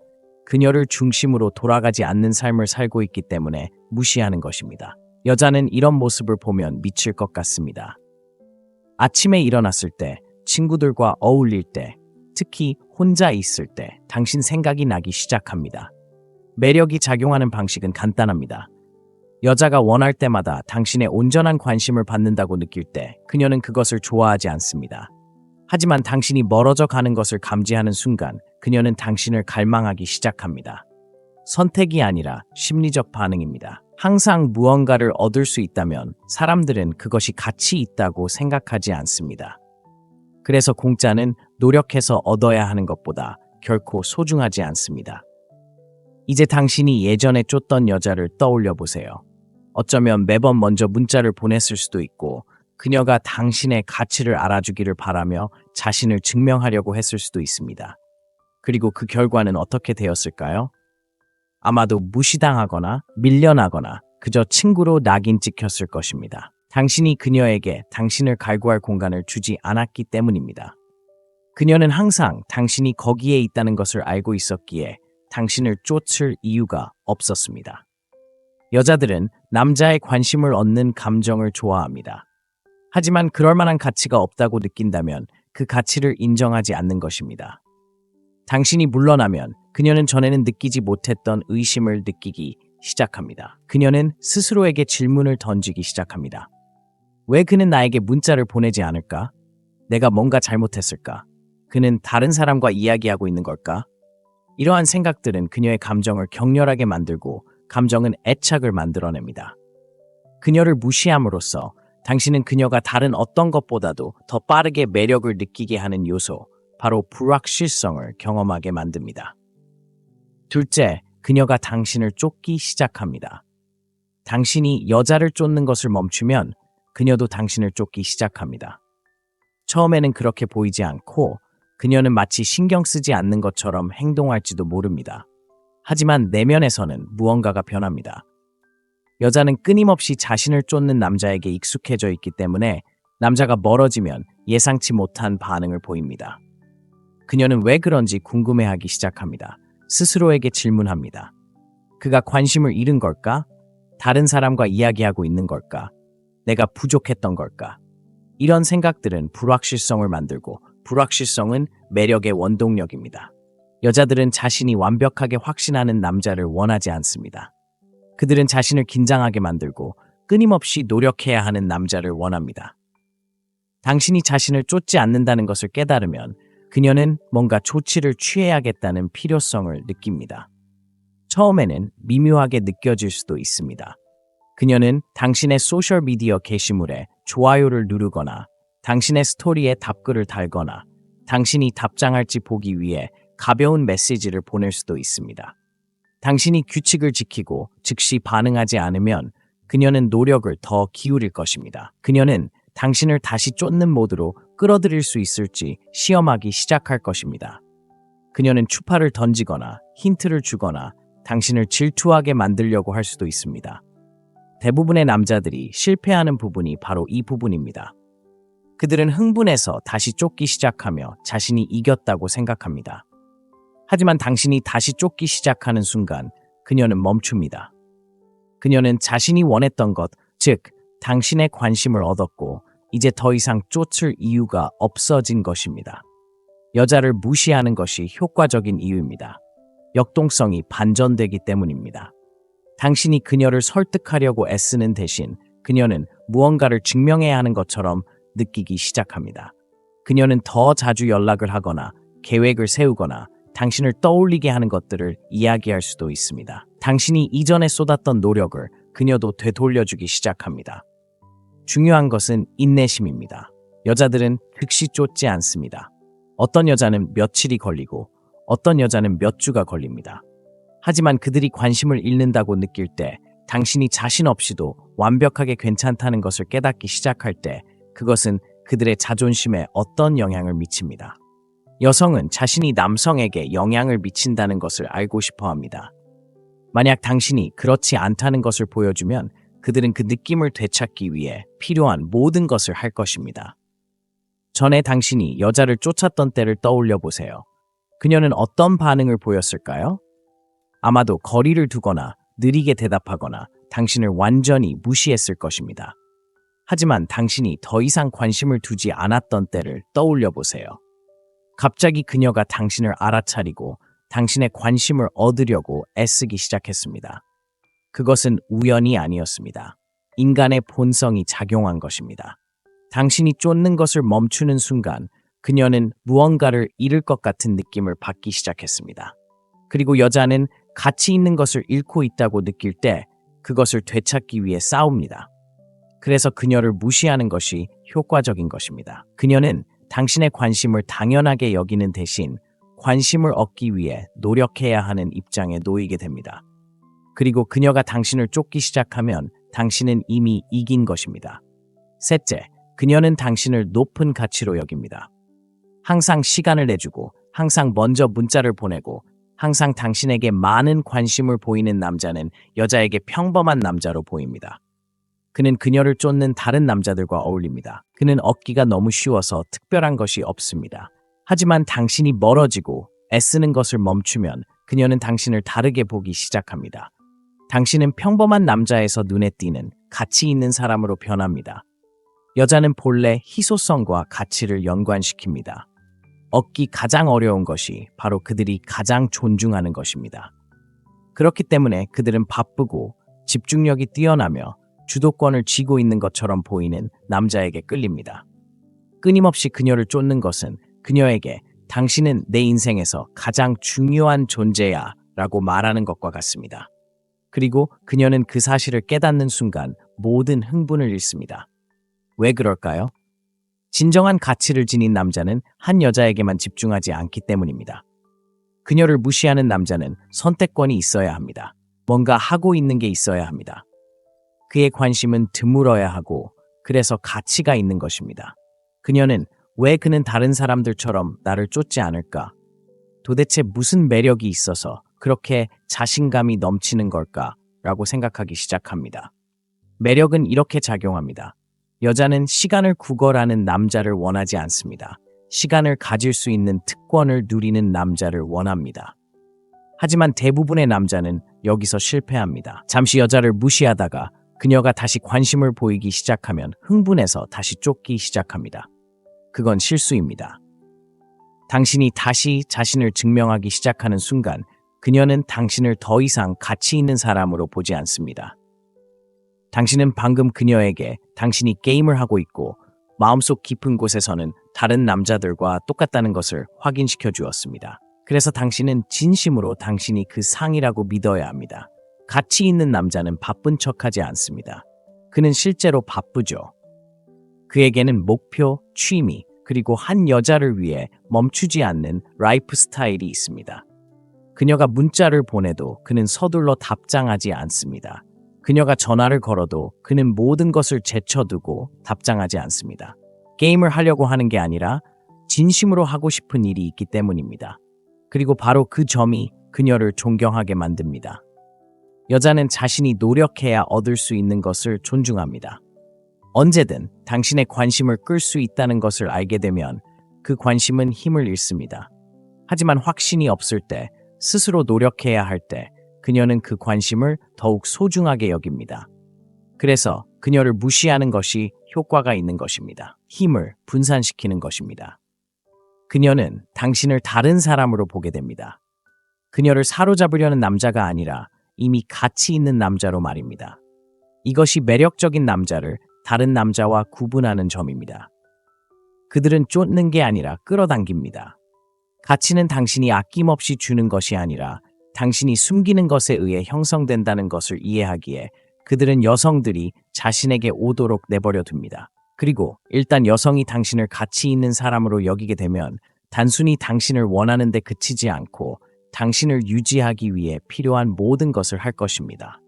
그녀를 중심으로 돌아가지 않는 삶을 살고 있기 때문에 무시하는 것입니다. 여자는 이런 모습을 보면 미칠 것 같습니다. 아침에 일어났을 때, 친구들과 어울릴 때, 특히 혼자 있을 때 당신 생각이 나기 시작합니다. 매력이 작용하는 방식은 간단합니다. 여자가 원할 때마다 당신의 온전한 관심을 받는다고 느낄 때 그녀는 그것을 좋아하지 않습니다. 하지만 당신이 멀어져 가는 것을 감지하는 순간 그녀는 당신을 갈망하기 시작합니다. 선택이 아니라 심리적 반응입니다. 항상 무언가를 얻을 수 있다면 사람들은 그것이 가치 있다고 생각하지 않습니다. 그래서 공짜는 노력해서 얻어야 하는 것보다 결코 소중하지 않습니다. 이제 당신이 예전에 쫓던 여자를 떠올려 보세요. 어쩌면 매번 먼저 문자를 보냈을 수도 있고 그녀가 당신의 가치를 알아주기를 바라며 자신을 증명하려고 했을 수도 있습니다. 그리고 그 결과는 어떻게 되었을까요? 아마도 무시당하거나 밀려나거나 그저 친구로 낙인 찍혔을 것입니다. 당신이 그녀에게 당신을 갈구할 공간을 주지 않았기 때문입니다. 그녀는 항상 당신이 거기에 있다는 것을 알고 있었기에 당신을 쫓을 이유가 없었습니다. 여자들은 남자의 관심을 얻는 감정을 좋아합니다. 하지만 그럴 만한 가치가 없다고 느낀다면 그 가치를 인정하지 않는 것입니다. 당신이 물러나면 그녀는 전에는 느끼지 못했던 의심을 느끼기 시작합니다. 그녀는 스스로에게 질문을 던지기 시작합니다. 왜 그는 나에게 문자를 보내지 않을까? 내가 뭔가 잘못했을까? 그는 다른 사람과 이야기하고 있는 걸까? 이러한 생각들은 그녀의 감정을 격렬하게 만들고 감정은 애착을 만들어냅니다. 그녀를 무시함으로써 당신은 그녀가 다른 어떤 것보다도 더 빠르게 매력을 느끼게 하는 요소, 바로 불확실성을 경험하게 만듭니다. 둘째, 그녀가 당신을 쫓기 시작합니다. 당신이 여자를 쫓는 것을 멈추면 그녀도 당신을 쫓기 시작합니다. 처음에는 그렇게 보이지 않고 그녀는 마치 신경 쓰지 않는 것처럼 행동할지도 모릅니다. 하지만 내면에서는 무언가가 변합니다. 여자는 끊임없이 자신을 쫓는 남자에게 익숙해져 있기 때문에 남자가 멀어지면 예상치 못한 반응을 보입니다. 그녀는 왜 그런지 궁금해하기 시작합니다. 스스로에게 질문합니다. 그가 관심을 잃은 걸까? 다른 사람과 이야기하고 있는 걸까? 내가 부족했던 걸까? 이런 생각들은 불확실성을 만들고 불확실성은 매력의 원동력입니다. 여자들은 자신이 완벽하게 확신하는 남자를 원하지 않습니다. 그들은 자신을 긴장하게 만들고 끊임없이 노력해야 하는 남자를 원합니다. 당신이 자신을 쫓지 않는다는 것을 깨달으면 그녀는 뭔가 조치를 취해야겠다는 필요성을 느낍니다. 처음에는 미묘하게 느껴질 수도 있습니다. 그녀는 당신의 소셜미디어 게시물에 좋아요를 누르거나 당신의 스토리에 답글을 달거나 당신이 답장할지 보기 위해 가벼운 메시지를 보낼 수도 있습니다. 당신이 규칙을 지키고 즉시 반응하지 않으면 그녀는 노력을 더 기울일 것입니다. 그녀는 당신을 다시 쫓는 모드로 끌어들일 수 있을지 시험하기 시작할 것입니다. 그녀는 추파를 던지거나 힌트를 주거나 당신을 질투하게 만들려고 할 수도 있습니다. 대부분의 남자들이 실패하는 부분이 바로 이 부분입니다. 그들은 흥분해서 다시 쫓기 시작하며 자신이 이겼다고 생각합니다. 하지만 당신이 다시 쫓기 시작하는 순간 그녀는 멈춥니다. 그녀는 자신이 원했던 것, 즉 당신의 관심을 얻었고 이제 더 이상 쫓을 이유가 없어진 것입니다. 여자를 무시하는 것이 효과적인 이유입니다. 역동성이 반전되기 때문입니다. 당신이 그녀를 설득하려고 애쓰는 대신 그녀는 무언가를 증명해야 하는 것처럼 느끼기 시작합니다. 그녀는 더 자주 연락을 하거나 계획을 세우거나 당신을 떠올리게 하는 것들을 이야기할 수도 있습니다. 당신이 이전에 쏟았던 노력을 그녀도 되돌려주기 시작합니다. 중요한 것은 인내심입니다. 여자들은 즉시 쫓지 않습니다. 어떤 여자는 며칠이 걸리고 어떤 여자는 몇 주가 걸립니다. 하지만 그들이 관심을 잃는다고 느낄 때, 당신이 자신 없이도 완벽하게 괜찮다는 것을 깨닫기 시작할 때 그것은 그들의 자존심에 어떤 영향을 미칩니다. 여성은 자신이 남성에게 영향을 미친다는 것을 알고 싶어 합니다. 만약 당신이 그렇지 않다는 것을 보여주면 그들은 그 느낌을 되찾기 위해 필요한 모든 것을 할 것입니다. 전에 당신이 여자를 쫓았던 때를 떠올려 보세요. 그녀는 어떤 반응을 보였을까요? 아마도 거리를 두거나 느리게 대답하거나 당신을 완전히 무시했을 것입니다. 하지만 당신이 더 이상 관심을 두지 않았던 때를 떠올려 보세요. 갑자기 그녀가 당신을 알아차리고 당신의 관심을 얻으려고 애쓰기 시작했습니다. 그것은 우연이 아니었습니다. 인간의 본성이 작용한 것입니다. 당신이 쫓는 것을 멈추는 순간 그녀는 무언가를 잃을 것 같은 느낌을 받기 시작했습니다. 그리고 여자는 가치 있는 것을 잃고 있다고 느낄 때 그것을 되찾기 위해 싸웁니다. 그래서 그녀를 무시하는 것이 효과적인 것입니다. 그녀는 당신의 관심을 당연하게 여기는 대신 관심을 얻기 위해 노력해야 하는 입장에 놓이게 됩니다. 그리고 그녀가 당신을 쫓기 시작하면 당신은 이미 이긴 것입니다. 셋째, 그녀는 당신을 높은 가치로 여깁니다. 항상 시간을 내주고 항상 먼저 문자를 보내고 항상 당신에게 많은 관심을 보이는 남자는 여자에게 평범한 남자로 보입니다. 그는 그녀를 쫓는 다른 남자들과 어울립니다. 그는 얻기가 너무 쉬워서 특별한 것이 없습니다. 하지만 당신이 멀어지고 애쓰는 것을 멈추면 그녀는 당신을 다르게 보기 시작합니다. 당신은 평범한 남자에서 눈에 띄는 가치 있는 사람으로 변합니다. 여자는 본래 희소성과 가치를 연관시킵니다. 얻기 가장 어려운 것이 바로 그들이 가장 존중하는 것입니다. 그렇기 때문에 그들은 바쁘고 집중력이 뛰어나며 주도권을 쥐고 있는 것처럼 보이는 남자에게 끌립니다. 끊임없이 그녀를 쫓는 것은 그녀에게 당신은 내 인생에서 가장 중요한 존재야 라고 말하는 것과 같습니다. 그리고 그녀는 그 사실을 깨닫는 순간 모든 흥분을 잃습니다. 왜 그럴까요? 진정한 가치를 지닌 남자는 한 여자에게만 집중하지 않기 때문입니다. 그녀를 무시하는 남자는 선택권이 있어야 합니다. 뭔가 하고 있는 게 있어야 합니다. 그의 관심은 드물어야 하고 그래서 가치가 있는 것입니다. 그녀는 왜 그는 다른 사람들처럼 나를 쫓지 않을까? 도대체 무슨 매력이 있어서 그렇게 자신감이 넘치는 걸까라고 생각하기 시작합니다. 매력은 이렇게 작용합니다. 여자는 시간을 구걸하는 남자를 원하지 않습니다. 시간을 가질 수 있는 특권을 누리는 남자를 원합니다. 하지만 대부분의 남자는 여기서 실패합니다. 잠시 여자를 무시하다가 그녀가 다시 관심을 보이기 시작하면 흥분해서 다시 쫓기 시작합니다. 그건 실수입니다. 당신이 다시 자신을 증명하기 시작하는 순간 그녀는 당신을 더 이상 가치 있는 사람으로 보지 않습니다. 당신은 방금 그녀에게 당신이 게임을 하고 있고 마음속 깊은 곳에서는 다른 남자들과 똑같다는 것을 확인시켜 주었습니다. 그래서 당신은 진심으로 당신이 그 상이라고 믿어야 합니다. 가치 있는 남자는 바쁜 척하지 않습니다. 그는 실제로 바쁘죠. 그에게는 목표, 취미, 그리고 한 여자를 위해 멈추지 않는 라이프 스타일이 있습니다. 그녀가 문자를 보내도 그는 서둘러 답장하지 않습니다. 그녀가 전화를 걸어도 그는 모든 것을 제쳐두고 답장하지 않습니다. 게임을 하려고 하는 게 아니라 진심으로 하고 싶은 일이 있기 때문입니다. 그리고 바로 그 점이 그녀를 존경하게 만듭니다. 여자는 자신이 노력해야 얻을 수 있는 것을 존중합니다. 언제든 당신의 관심을 끌 수 있다는 것을 알게 되면 그 관심은 힘을 잃습니다. 하지만 확신이 없을 때, 스스로 노력해야 할 때, 그녀는 그 관심을 더욱 소중하게 여깁니다. 그래서 그녀를 무시하는 것이 효과가 있는 것입니다. 힘을 분산시키는 것입니다. 그녀는 당신을 다른 사람으로 보게 됩니다. 그녀를 사로잡으려는 남자가 아니라 이미 가치 있는 남자로 말입니다. 이것이 매력적인 남자를 다른 남자와 구분하는 점입니다. 그들은 쫓는 게 아니라 끌어당깁니다. 가치는 당신이 아낌없이 주는 것이 아니라 당신이 숨기는 것에 의해 형성된다는 것을 이해하기에 그들은 여성들이 자신에게 오도록 내버려 둡니다. 그리고 일단 여성이 당신을 가치 있는 사람으로 여기게 되면 단순히 당신을 원하는 데 그치지 않고 당신을 유지하기 위해 필요한 모든 것을 할 것입니다.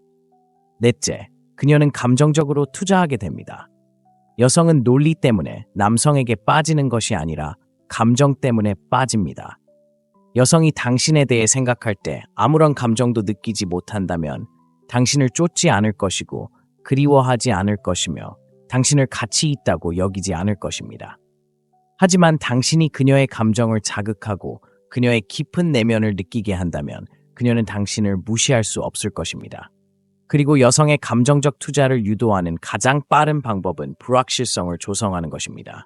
넷째, 그녀는 감정적으로 투자하게 됩니다. 여성은 논리 때문에 남성에게 빠지는 것이 아니라 감정 때문에 빠집니다. 여성이 당신에 대해 생각할 때 아무런 감정도 느끼지 못한다면 당신을 쫓지 않을 것이고 그리워하지 않을 것이며 당신을 가치 있다고 여기지 않을 것입니다. 하지만 당신이 그녀의 감정을 자극하고 그녀의 깊은 내면을 느끼게 한다면 그녀는 당신을 무시할 수 없을 것입니다. 그리고 여성의 감정적 투자를 유도하는 가장 빠른 방법은 불확실성을 조성하는 것입니다.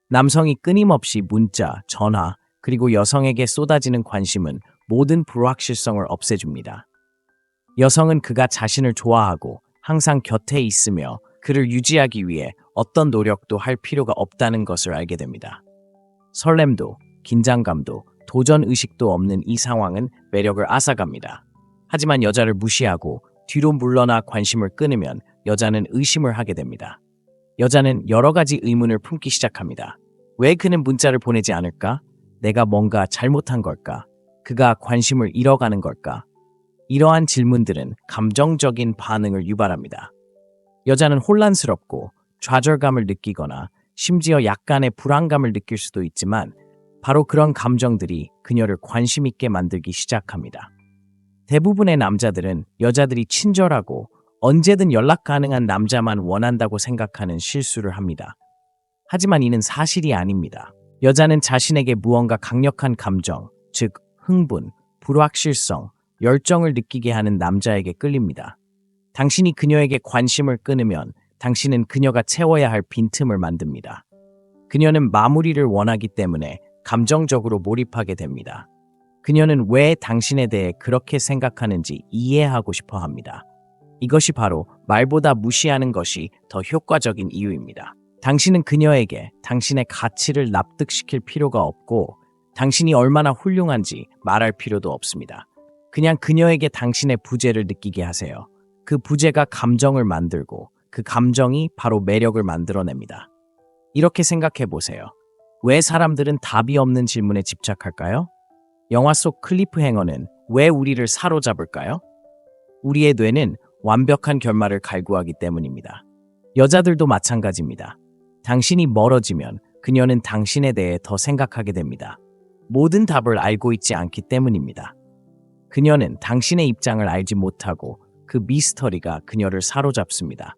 남성이 끊임없이 문자, 전화, 그리고 여성에게 쏟아지는 관심은 모든 불확실성을 없애줍니다. 여성은 그가 자신을 좋아하고 항상 곁에 있으며 그를 유지하기 위해 어떤 노력도 할 필요가 없다는 것을 알게 됩니다. 설렘도, 긴장감도, 도전의식도 없는 이 상황은 매력을 앗아갑니다. 하지만 여자를 무시하고 뒤로 물러나 관심을 끊으면 여자는 의심을 하게 됩니다. 여자는 여러 가지 의문을 품기 시작합니다. 왜 그는 문자를 보내지 않을까? 내가 뭔가 잘못한 걸까? 그가 관심을 잃어가는 걸까? 이러한 질문들은 감정적인 반응을 유발합니다. 여자는 혼란스럽고 좌절감을 느끼거나 심지어 약간의 불안감을 느낄 수도 있지만 바로 그런 감정들이 그녀를 관심 있게 만들기 시작합니다. 대부분의 남자들은 여자들이 친절하고 언제든 연락 가능한 남자만 원한다고 생각하는 실수를 합니다. 하지만 이는 사실이 아닙니다. 여자는 자신에게 무언가 강력한 감정, 즉 흥분, 불확실성, 열정을 느끼게 하는 남자에게 끌립니다. 당신이 그녀에게 관심을 끊으면 당신은 그녀가 채워야 할 빈틈을 만듭니다. 그녀는 마무리를 원하기 때문에 감정적으로 몰입하게 됩니다. 그녀는 왜 당신에 대해 그렇게 생각하는지 이해하고 싶어 합니다. 이것이 바로 말보다 무시하는 것이 더 효과적인 이유입니다. 당신은 그녀에게 당신의 가치를 납득시킬 필요가 없고 당신이 얼마나 훌륭한지 말할 필요도 없습니다. 그냥 그녀에게 당신의 부재를 느끼게 하세요. 그 부재가 감정을 만들고 그 감정이 바로 매력을 만들어냅니다. 이렇게 생각해 보세요. 왜 사람들은 답이 없는 질문에 집착할까요? 영화 속 클리프행어는 왜 우리를 사로잡을까요? 우리의 뇌는 완벽한 결말을 갈구하기 때문입니다. 여자들도 마찬가지입니다. 당신이 멀어지면 그녀는 당신에 대해 더 생각하게 됩니다. 모든 답을 알고 있지 않기 때문입니다. 그녀는 당신의 입장을 알지 못하고 그 미스터리가 그녀를 사로잡습니다.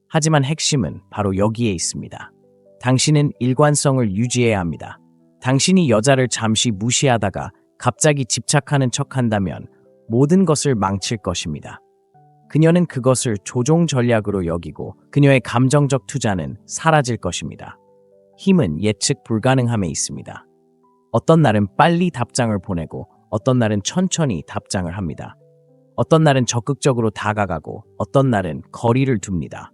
하지만 핵심은 바로 여기에 있습니다. 당신은 일관성을 유지해야 합니다. 당신이 여자를 잠시 무시하다가 갑자기 집착하는 척한다면 모든 것을 망칠 것입니다. 그녀는 그것을 조종 전략으로 여기고 그녀의 감정적 투자는 사라질 것입니다. 힘은 예측 불가능함에 있습니다. 어떤 날은 빨리 답장을 보내고 어떤 날은 천천히 답장을 합니다. 어떤 날은 적극적으로 다가가고 어떤 날은 거리를 둡니다.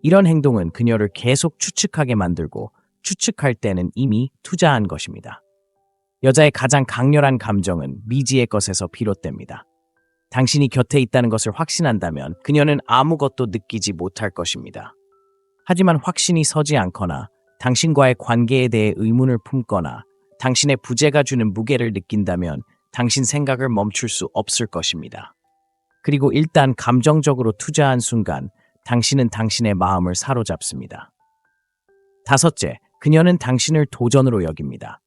이런 행동은 그녀를 계속 추측하게 만들고 추측할 때는 이미 투자한 것입니다. 여자의 가장 강렬한 감정은 미지의 것에서 비롯됩니다. 당신이 곁에 있다는 것을 확신한다면 그녀는 아무것도 느끼지 못할 것입니다. 하지만 확신이 서지 않거나 당신과의 관계에 대해 의문을 품거나 당신의 부재가 주는 무게를 느낀다면 당신 생각을 멈출 수 없을 것입니다. 그리고 일단 감정적으로 투자한 순간 당신은 당신의 마음을 사로잡습니다. 다섯째, 그녀는 당신을 도전으로 여깁니다.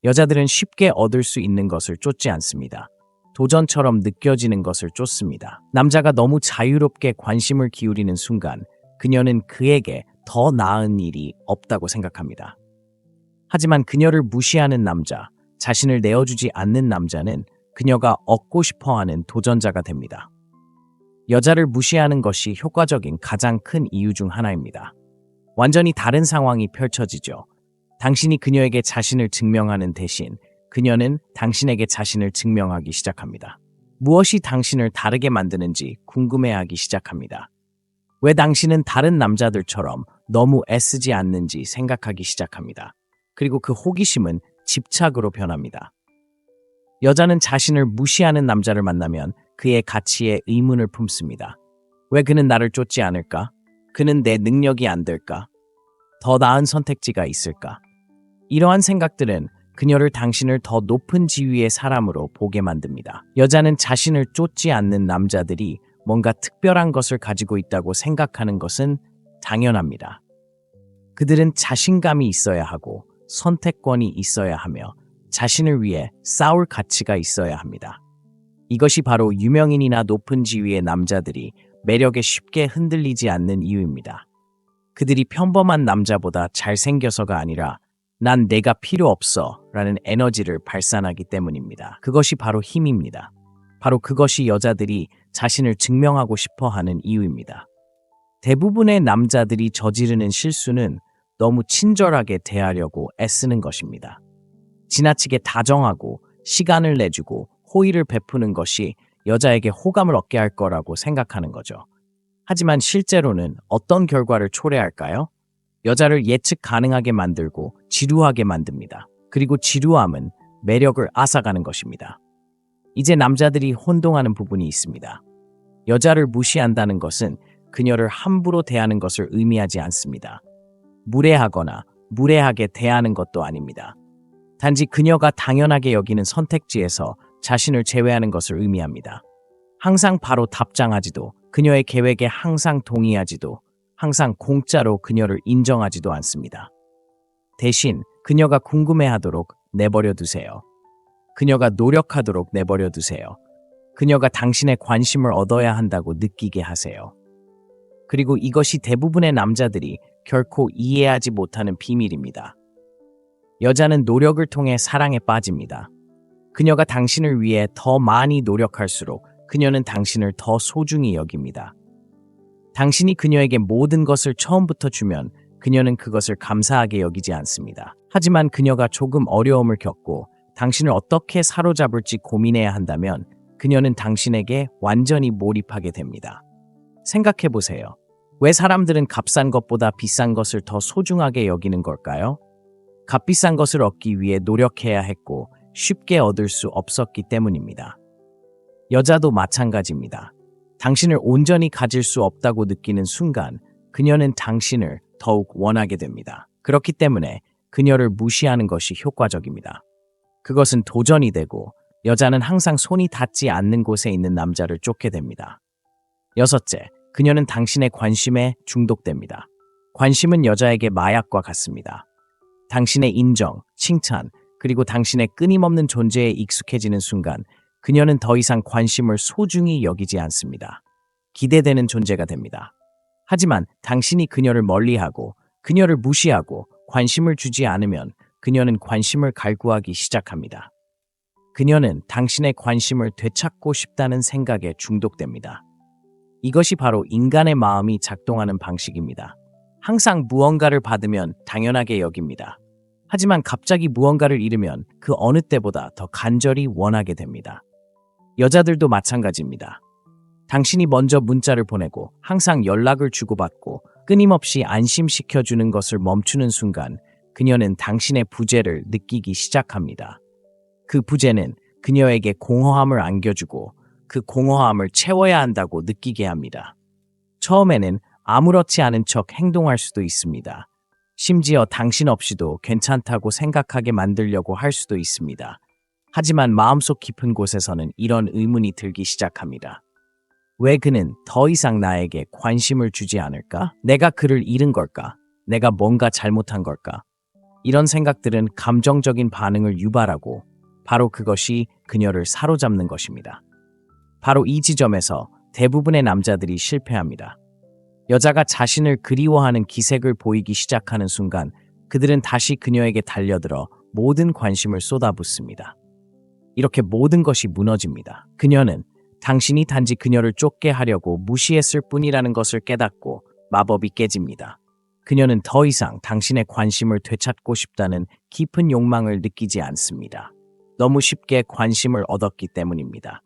여자들은 쉽게 얻을 수 있는 것을 쫓지 않습니다. 도전처럼 느껴지는 것을 쫓습니다. 남자가 너무 자유롭게 관심을 기울이는 순간 그녀는 그에게 더 나은 일이 없다고 생각합니다. 하지만 그녀를 무시하는 남자, 자신을 내어주지 않는 남자는 그녀가 얻고 싶어하는 도전자가 됩니다. 여자를 무시하는 것이 효과적인 가장 큰 이유 중 하나입니다. 완전히 다른 상황이 펼쳐지죠. 당신이 그녀에게 자신을 증명하는 대신 그녀는 당신에게 자신을 증명하기 시작합니다. 무엇이 당신을 다르게 만드는지 궁금해하기 시작합니다. 왜 당신은 다른 남자들처럼 너무 애쓰지 않는지 생각하기 시작합니다. 그리고 그 호기심은 집착으로 변합니다. 여자는 자신을 무시하는 남자를 만나면 그의 가치에 의문을 품습니다. 왜 그는 나를 쫓지 않을까? 그는 내 능력이 안 될까? 더 나은 선택지가 있을까? 이러한 생각들은 그녀를 당신을 더 높은 지위의 사람으로 보게 만듭니다. 여자는 자신을 쫓지 않는 남자들이 뭔가 특별한 것을 가지고 있다고 생각하는 것은 당연합니다. 그들은 자신감이 있어야 하고 선택권이 있어야 하며 자신을 위해 싸울 가치가 있어야 합니다. 이것이 바로 유명인이나 높은 지위의 남자들이 매력에 쉽게 흔들리지 않는 이유입니다. 그들이 평범한 남자보다 잘생겨서가 아니라 난 내가 필요 없어 라는 에너지를 발산하기 때문입니다. 그것이 바로 힘입니다. 바로 그것이 여자들이 자신을 증명하고 싶어 하는 이유입니다. 대부분의 남자들이 저지르는 실수는 너무 친절하게 대하려고 애쓰는 것입니다. 지나치게 다정하고 시간을 내주고 호의를 베푸는 것이 여자에게 호감을 얻게 할 거라고 생각하는 거죠. 하지만 실제로는 어떤 결과를 초래할까요? 여자를 예측 가능하게 만들고 지루하게 만듭니다. 그리고 지루함은 매력을 앗아가는 것입니다. 이제 남자들이 혼동하는 부분이 있습니다. 여자를 무시한다는 것은 그녀를 함부로 대하는 것을 의미하지 않습니다. 무례하거나 무례하게 대하는 것도 아닙니다. 단지 그녀가 당연하게 여기는 선택지에서 자신을 제외하는 것을 의미합니다. 항상 바로 답장하지도, 그녀의 계획에 항상 동의하지도, 항상 공짜로 그녀를 인정하지도 않습니다. 대신 그녀가 궁금해하도록 내버려 두세요. 그녀가 노력하도록 내버려 두세요. 그녀가 당신의 관심을 얻어야 한다고 느끼게 하세요. 그리고 이것이 대부분의 남자들이 결코 이해하지 못하는 비밀입니다. 여자는 노력을 통해 사랑에 빠집니다. 그녀가 당신을 위해 더 많이 노력할수록 그녀는 당신을 더 소중히 여깁니다. 당신이 그녀에게 모든 것을 처음부터 주면 그녀는 그것을 감사하게 여기지 않습니다. 하지만 그녀가 조금 어려움을 겪고 당신을 어떻게 사로잡을지 고민해야 한다면 그녀는 당신에게 완전히 몰입하게 됩니다. 생각해 보세요. 왜 사람들은 값싼 것보다 비싼 것을 더 소중하게 여기는 걸까요? 값비싼 것을 얻기 위해 노력해야 했고 쉽게 얻을 수 없었기 때문입니다. 여자도 마찬가지입니다. 당신을 온전히 가질 수 없다고 느끼는 순간 그녀는 당신을 더욱 원하게 됩니다. 그렇기 때문에 그녀를 무시하는 것이 효과적입니다. 그것은 도전이 되고 여자는 항상 손이 닿지 않는 곳에 있는 남자를 쫓게 됩니다. 여섯째, 그녀는 당신의 관심에 중독됩니다. 관심은 여자에게 마약과 같습니다. 당신의 인정, 칭찬, 그리고 당신의 끊임없는 존재에 익숙해지는 순간 그녀는 더 이상 관심을 소중히 여기지 않습니다. 기대되는 존재가 됩니다. 하지만 당신이 그녀를 멀리하고 그녀를 무시하고 관심을 주지 않으면 그녀는 관심을 갈구하기 시작합니다. 그녀는 당신의 관심을 되찾고 싶다는 생각에 중독됩니다. 이것이 바로 인간의 마음이 작동하는 방식입니다. 항상 무언가를 받으면 당연하게 여깁니다. 하지만 갑자기 무언가를 잃으면 그 어느 때보다 더 간절히 원하게 됩니다. 여자들도 마찬가지입니다. 당신이 먼저 문자를 보내고 항상 연락을 주고받고 끊임없이 안심시켜주는 것을 멈추는 순간 그녀는 당신의 부재를 느끼기 시작합니다. 그 부재는 그녀에게 공허함을 안겨주고 그 공허함을 채워야 한다고 느끼게 합니다. 처음에는 아무렇지 않은 척 행동할 수도 있습니다. 심지어 당신 없이도 괜찮다고 생각하게 만들려고 할 수도 있습니다. 하지만 마음속 깊은 곳에서는 이런 의문이 들기 시작합니다. 왜 그는 더 이상 나에게 관심을 주지 않을까? 내가 그를 잃은 걸까? 내가 뭔가 잘못한 걸까? 이런 생각들은 감정적인 반응을 유발하고 바로 그것이 그녀를 사로잡는 것입니다. 바로 이 지점에서 대부분의 남자들이 실패합니다. 여자가 자신을 그리워하는 기색을 보이기 시작하는 순간 그들은 다시 그녀에게 달려들어 모든 관심을 쏟아붓습니다. 이렇게 모든 것이 무너집니다. 그녀는 당신이 단지 그녀를 쫓게 하려고 무시했을 뿐이라는 것을 깨닫고 마법이 깨집니다. 그녀는 더 이상 당신의 관심을 되찾고 싶다는 깊은 욕망을 느끼지 않습니다. 너무 쉽게 관심을 얻었기 때문입니다.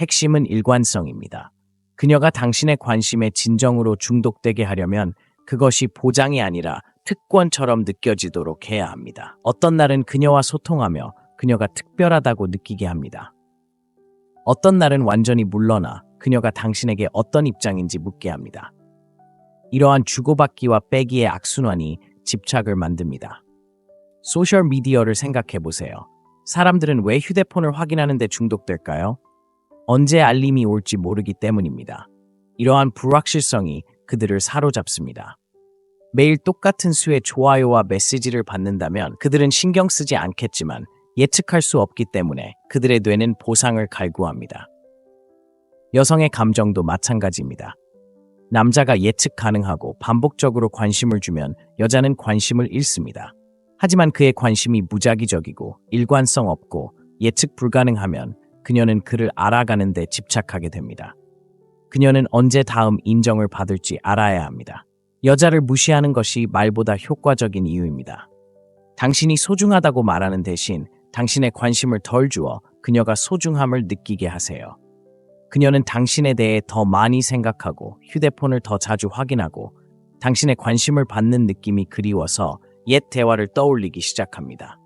핵심은 일관성입니다. 그녀가 당신의 관심에 진정으로 중독되게 하려면 그것이 보장이 아니라 특권처럼 느껴지도록 해야 합니다. 어떤 날은 그녀와 소통하며 그녀가 특별하다고 느끼게 합니다. 어떤 날은 완전히 물러나 그녀가 당신에게 어떤 입장인지 묻게 합니다. 이러한 주고받기와 빼기의 악순환이 집착을 만듭니다. 소셜미디어를 생각해 보세요. 사람들은 왜 휴대폰을 확인하는 데 중독될까요? 언제 알림이 올지 모르기 때문입니다. 이러한 불확실성이 그들을 사로잡습니다. 매일 똑같은 수의 좋아요와 메시지를 받는다면 그들은 신경 쓰지 않겠지만 예측할 수 없기 때문에 그들의 뇌는 보상을 갈구합니다. 여성의 감정도 마찬가지입니다. 남자가 예측 가능하고 반복적으로 관심을 주면 여자는 관심을 잃습니다. 하지만 그의 관심이 무작위적이고 일관성 없고 예측 불가능하면 그녀는 그를 알아가는 데 집착하게 됩니다. 그녀는 언제 다음 인정을 받을지 알아야 합니다. 여자를 무시하는 것이 말보다 효과적인 이유입니다. 당신이 소중하다고 말하는 대신 당신의 관심을 덜 주어 그녀가 소중함을 느끼게 하세요. 그녀는 당신에 대해 더 많이 생각하고 휴대폰을 더 자주 확인하고 당신의 관심을 받는 느낌이 그리워서 옛 대화를 떠올리기 시작합니다.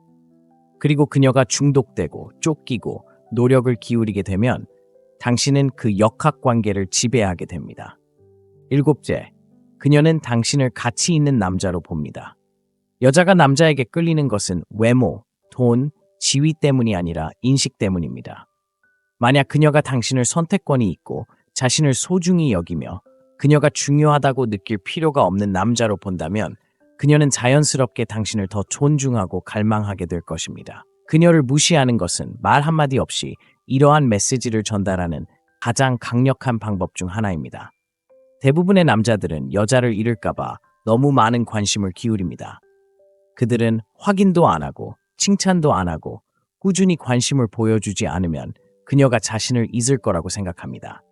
그리고 그녀가 중독되고 쫓기고 노력을 기울이게 되면 당신은 그 역학관계를 지배하게 됩니다. 7째, 그녀는 당신을 가치 있는 남자로 봅니다. 여자가 남자에게 끌리는 것은 외모, 돈, 지위 때문이 아니라 인식 때문입니다. 만약 그녀가 당신을 선택권이 있고 자신을 소중히 여기며 그녀가 중요하다고 느낄 필요가 없는 남자로 본다면 그녀는 자연스럽게 당신을 더 존중하고 갈망하게 될 것입니다. 그녀를 무시하는 것은 말 한마디 없이 이러한 메시지를 전달하는 가장 강력한 방법 중 하나입니다. 대부분의 남자들은 여자를 잃을까봐 너무 많은 관심을 기울입니다. 그들은 확인도 안 하고 칭찬도 안 하고 꾸준히 관심을 보여주지 않으면 그녀가 자신을 잊을 거라고 생각합니다.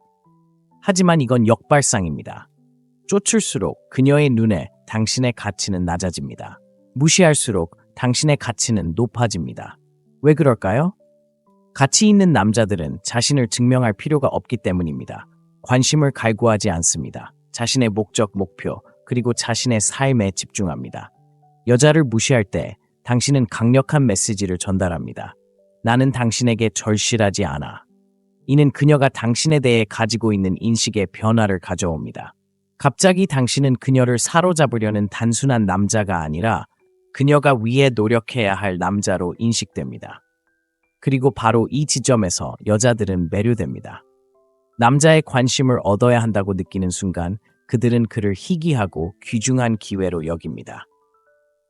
하지만 이건 역발상입니다. 쫓을수록 그녀의 눈에 당신의 가치는 낮아집니다. 무시할수록 당신의 가치는 높아집니다. 왜 그럴까요? 가치 있는 남자들은 자신을 증명할 필요가 없기 때문입니다. 관심을 갈구하지 않습니다. 자신의 목적, 목표, 그리고 자신의 삶에 집중합니다. 여자를 무시할 때 당신은 강력한 메시지를 전달합니다. 나는 당신에게 절실하지 않아. 이는 그녀가 당신에 대해 가지고 있는 인식의 변화를 가져옵니다. 갑자기 당신은 그녀를 사로잡으려는 단순한 남자가 아니라 그녀가 위해 노력해야 할 남자로 인식됩니다. 그리고 바로 이 지점에서 여자들은 매료됩니다. 남자의 관심을 얻어야 한다고 느끼는 순간 그들은 그를 희귀하고 귀중한 기회로 여깁니다.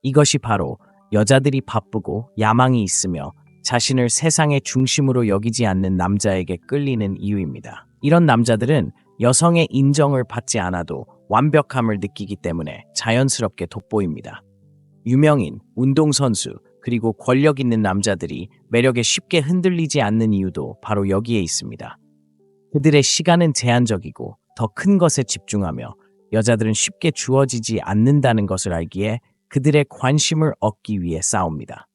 이것이 바로 여자들이 바쁘고 야망이 있으며 자신을 세상의 중심으로 여기지 않는 남자에게 끌리는 이유입니다. 이런 남자들은 여성의 인정을 받지 않아도 완벽함을 느끼기 때문에 자연스럽게 돋보입니다. 유명인, 운동선수, 그리고 권력 있는 남자들이 매력에 쉽게 흔들리지 않는 이유도 바로 여기에 있습니다. 그들의 시간은 제한적이고 더 큰 것에 집중하며 여자들은 쉽게 주어지지 않는다는 것을 알기에 그들의 관심을 얻기 위해 싸웁니다.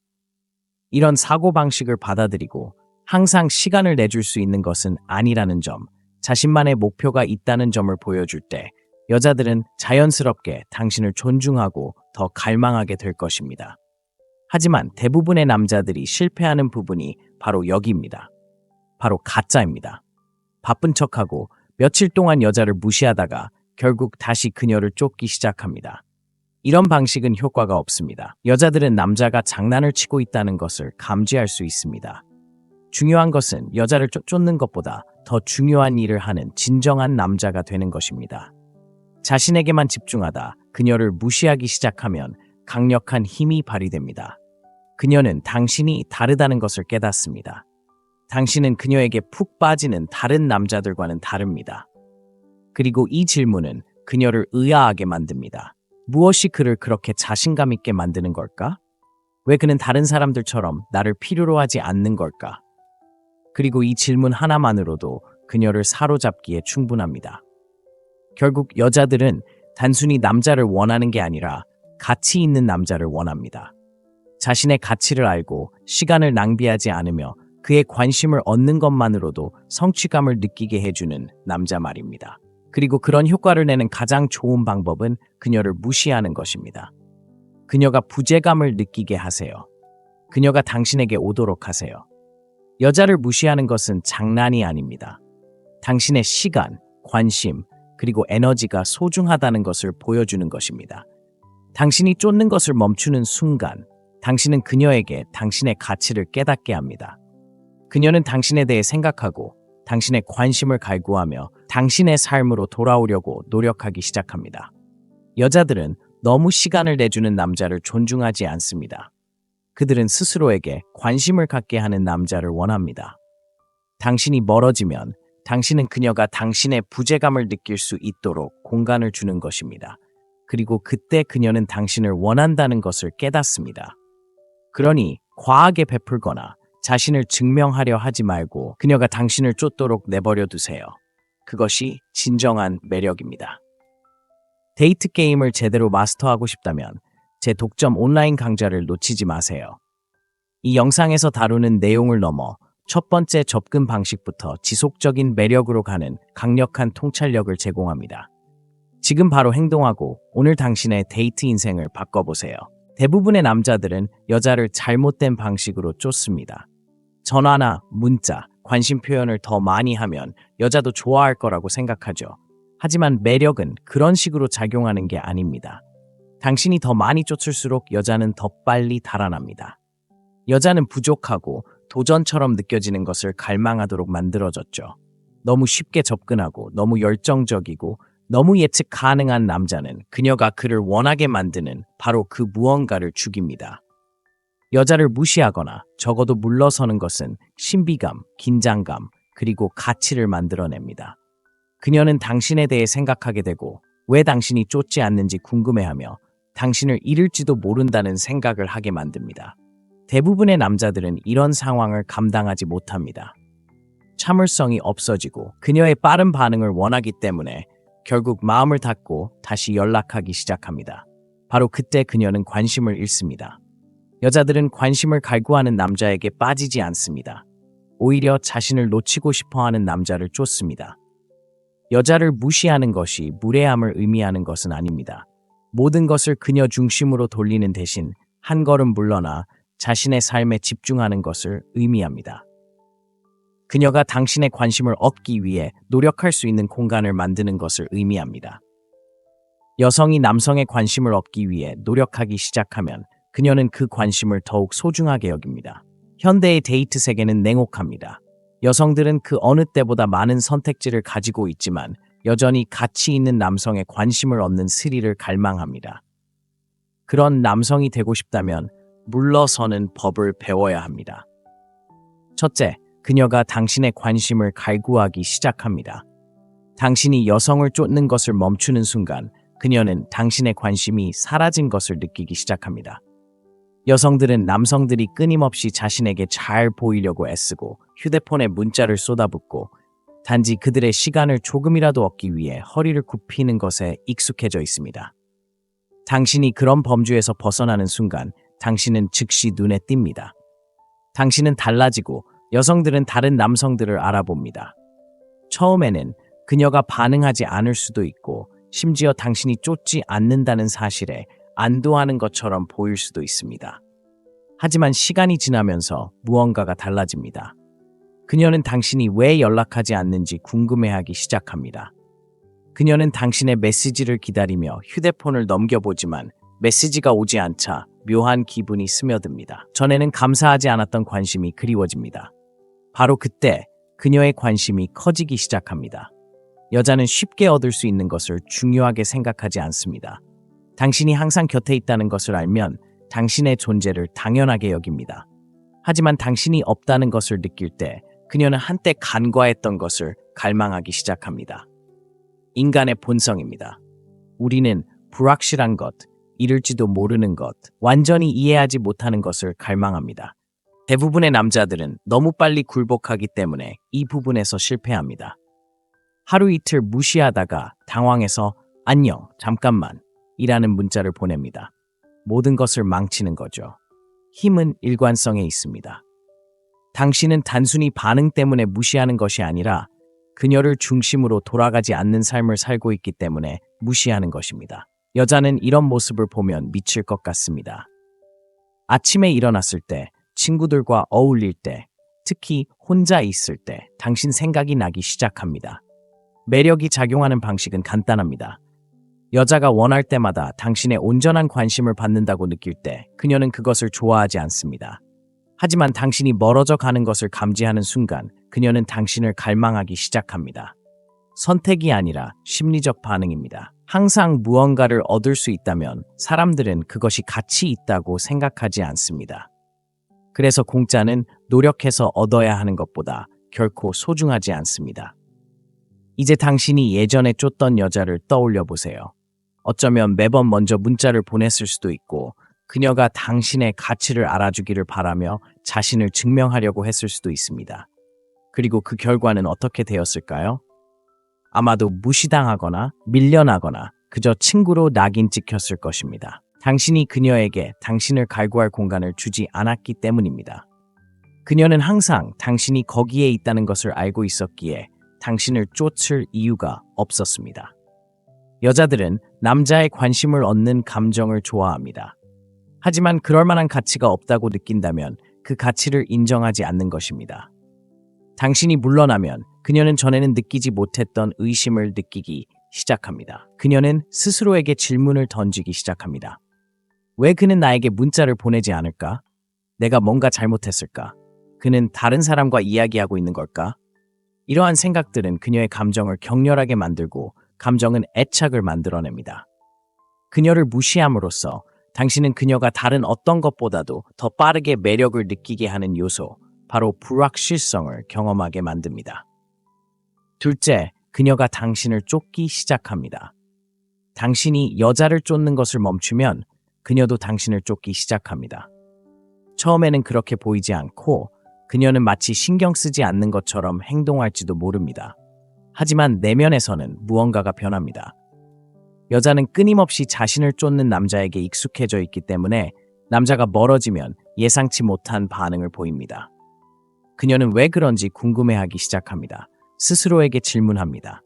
이런 사고방식을 받아들이고 항상 시간을 내줄 수 있는 것은 아니라는 점, 자신만의 목표가 있다는 점을 보여줄 때 여자들은 자연스럽게 당신을 존중하고 더 갈망하게 될 것입니다. 하지만 대부분의 남자들이 실패하는 부분이 바로 여기입니다. 바로 가짜입니다. 바쁜 척하고 며칠 동안 여자를 무시하다가 결국 다시 그녀를 쫓기 시작합니다. 이런 방식은 효과가 없습니다. 여자들은 남자가 장난을 치고 있다는 것을 감지할 수 있습니다. 중요한 것은 여자를 쫓는 것보다 더 중요한 일을 하는 진정한 남자가 되는 것입니다. 자신에게만 집중하다 그녀를 무시하기 시작하면 강력한 힘이 발휘됩니다. 그녀는 당신이 다르다는 것을 깨닫습니다. 당신은 그녀에게 푹 빠지는 다른 남자들과는 다릅니다. 그리고 이 질문은 그녀를 의아하게 만듭니다. 무엇이 그를 그렇게 자신감 있게 만드는 걸까? 왜 그는 다른 사람들처럼 나를 필요로 하지 않는 걸까? 그리고 이 질문 하나만으로도 그녀를 사로잡기에 충분합니다. 결국 여자들은 단순히 남자를 원하는 게 아니라 가치 있는 남자를 원합니다. 자신의 가치를 알고 시간을 낭비하지 않으며 그의 관심을 얻는 것만으로도 성취감을 느끼게 해주는 남자 말입니다. 그리고 그런 효과를 내는 가장 좋은 방법은 그녀를 무시하는 것입니다. 그녀가 부재감을 느끼게 하세요. 그녀가 당신에게 오도록 하세요. 여자를 무시하는 것은 장난이 아닙니다. 당신의 시간, 관심, 그리고 에너지가 소중하다는 것을 보여주는 것입니다. 당신이 쫓는 것을 멈추는 순간, 당신은 그녀에게 당신의 가치를 깨닫게 합니다. 그녀는 당신에 대해 생각하고 당신의 관심을 갈구하며 당신의 삶으로 돌아오려고 노력하기 시작합니다. 여자들은 너무 시간을 내주는 남자를 존중하지 않습니다. 그들은 스스로에게 관심을 갖게 하는 남자를 원합니다. 당신이 멀어지면 당신은 그녀가 당신의 부재감을 느낄 수 있도록 공간을 주는 것입니다. 그리고 그때 그녀는 당신을 원한다는 것을 깨닫습니다. 그러니 과하게 베풀거나 자신을 증명하려 하지 말고 그녀가 당신을 쫓도록 내버려 두세요. 그것이 진정한 매력입니다. 데이트 게임을 제대로 마스터하고 싶다면 제 독점 온라인 강좌를 놓치지 마세요. 이 영상에서 다루는 내용을 넘어 첫 번째 접근 방식부터 지속적인 매력으로 가는 강력한 통찰력을 제공합니다. 지금 바로 행동하고 오늘 당신의 데이트 인생을 바꿔보세요. 대부분의 남자들은 여자를 잘못된 방식으로 쫓습니다. 전화나 문자, 관심 표현을 더 많이 하면 여자도 좋아할 거라고 생각하죠. 하지만 매력은 그런 식으로 작용하는 게 아닙니다. 당신이 더 많이 쫓을수록 여자는 더 빨리 달아납니다. 여자는 부족하고 도전처럼 느껴지는 것을 갈망하도록 만들어졌죠. 너무 쉽게 접근하고 너무 열정적이고 너무 예측 가능한 남자는 그녀가 그를 원하게 만드는 바로 그 무언가를 죽입니다. 여자를 무시하거나 적어도 물러서는 것은 신비감, 긴장감, 그리고 가치를 만들어냅니다. 그녀는 당신에 대해 생각하게 되고 왜 당신이 쫓지 않는지 궁금해하며 당신을 잃을지도 모른다는 생각을 하게 만듭니다. 대부분의 남자들은 이런 상황을 감당하지 못합니다. 참을성이 없어지고 그녀의 빠른 반응을 원하기 때문에 결국 마음을 닫고 다시 연락하기 시작합니다. 바로 그때 그녀는 관심을 잃습니다. 여자들은 관심을 갈구하는 남자에게 빠지지 않습니다. 오히려 자신을 놓치고 싶어하는 남자를 쫓습니다. 여자를 무시하는 것이 무례함을 의미하는 것은 아닙니다. 모든 것을 그녀 중심으로 돌리는 대신 한 걸음 물러나 자신의 삶에 집중하는 것을 의미합니다. 그녀가 당신의 관심을 얻기 위해 노력할 수 있는 공간을 만드는 것을 의미합니다. 여성이 남성의 관심을 얻기 위해 노력하기 시작하면 그녀는 그 관심을 더욱 소중하게 여깁니다. 현대의 데이트 세계는 냉혹합니다. 여성들은 그 어느 때보다 많은 선택지를 가지고 있지만 여전히 가치 있는 남성의 관심을 얻는 스릴을 갈망합니다. 그런 남성이 되고 싶다면 물러서는 법을 배워야 합니다. 첫째, 그녀가 당신의 관심을 갈구하기 시작합니다. 당신이 여성을 쫓는 것을 멈추는 순간 그녀는 당신의 관심이 사라진 것을 느끼기 시작합니다. 여성들은 남성들이 끊임없이 자신에게 잘 보이려고 애쓰고 휴대폰에 문자를 쏟아붓고 단지 그들의 시간을 조금이라도 얻기 위해 허리를 굽히는 것에 익숙해져 있습니다. 당신이 그런 범주에서 벗어나는 순간 당신은 즉시 눈에 띕니다. 당신은 달라지고 여성들은 다른 남성들을 알아봅니다. 처음에는 그녀가 반응하지 않을 수도 있고 심지어 당신이 쫓지 않는다는 사실에 안도하는 것처럼 보일 수도 있습니다. 하지만 시간이 지나면서 무언가가 달라집니다. 그녀는 당신이 왜 연락하지 않는지 궁금해하기 시작합니다. 그녀는 당신의 메시지를 기다리며 휴대폰을 넘겨보지만 메시지가 오지 않자 묘한 기분이 스며듭니다. 전에는 감사하지 않았던 관심이 그리워집니다. 바로 그때 그녀의 관심이 커지기 시작합니다. 여자는 쉽게 얻을 수 있는 것을 중요하게 생각하지 않습니다. 당신이 항상 곁에 있다는 것을 알면 당신의 존재를 당연하게 여깁니다. 하지만 당신이 없다는 것을 느낄 때 그녀는 한때 간과했던 것을 갈망하기 시작합니다. 인간의 본성입니다. 우리는 불확실한 것, 이룰지도 모르는 것, 완전히 이해하지 못하는 것을 갈망합니다. 대부분의 남자들은 너무 빨리 굴복하기 때문에 이 부분에서 실패합니다. 하루 이틀 무시하다가 당황해서 안녕, 잠깐만 이라는 문자를 보냅니다. 모든 것을 망치는 거죠. 힘은 일관성에 있습니다. 당신은 단순히 반응 때문에 무시하는 것이 아니라 그녀를 중심으로 돌아가지 않는 삶을 살고 있기 때문에 무시하는 것입니다. 여자는 이런 모습을 보면 미칠 것 같습니다. 아침에 일어났을 때, 친구들과 어울릴 때, 특히 혼자 있을 때 당신 생각이 나기 시작합니다. 매력이 작용하는 방식은 간단합니다. 여자가 원할 때마다 당신의 온전한 관심을 받는다고 느낄 때 그녀는 그것을 좋아하지 않습니다. 하지만 당신이 멀어져 가는 것을 감지하는 순간 그녀는 당신을 갈망하기 시작합니다. 선택이 아니라 심리적 반응입니다. 항상 무언가를 얻을 수 있다면 사람들은 그것이 가치 있다고 생각하지 않습니다. 그래서 공짜는 노력해서 얻어야 하는 것보다 결코 소중하지 않습니다. 이제 당신이 예전에 쫓던 여자를 떠올려 보세요. 어쩌면 매번 먼저 문자를 보냈을 수도 있고 그녀가 당신의 가치를 알아주기를 바라며 자신을 증명하려고 했을 수도 있습니다. 그리고 그 결과는 어떻게 되었을까요? 아마도 무시당하거나 밀려나거나 그저 친구로 낙인 찍혔을 것입니다. 당신이 그녀에게 당신을 갈구할 공간을 주지 않았기 때문입니다. 그녀는 항상 당신이 거기에 있다는 것을 알고 있었기에 당신을 쫓을 이유가 없었습니다. 여자들은 남자의 관심을 얻는 감정을 좋아합니다. 하지만 그럴 만한 가치가 없다고 느낀다면 그 가치를 인정하지 않는 것입니다. 당신이 물러나면 그녀는 전에는 느끼지 못했던 의심을 느끼기 시작합니다. 그녀는 스스로에게 질문을 던지기 시작합니다. 왜 그는 나에게 문자를 보내지 않을까? 내가 뭔가 잘못했을까? 그는 다른 사람과 이야기하고 있는 걸까? 이러한 생각들은 그녀의 감정을 격렬하게 만들고 감정은 애착을 만들어냅니다. 그녀를 무시함으로써 당신은 그녀가 다른 어떤 것보다도 더 빠르게 매력을 느끼게 하는 요소, 바로 불확실성을 경험하게 만듭니다. 둘째, 그녀가 당신을 쫓기 시작합니다. 당신이 여자를 쫓는 것을 멈추면 그녀도 당신을 쫓기 시작합니다. 처음에는 그렇게 보이지 않고 그녀는 마치 신경 쓰지 않는 것처럼 행동할지도 모릅니다. 하지만 내면에서는 무언가가 변합니다. 여자는 끊임없이 자신을 쫓는 남자에게 익숙해져 있기 때문에 남자가 멀어지면 예상치 못한 반응을 보입니다. 그녀는 왜 그런지 궁금해하기 시작합니다. 스스로에게 질문합니다.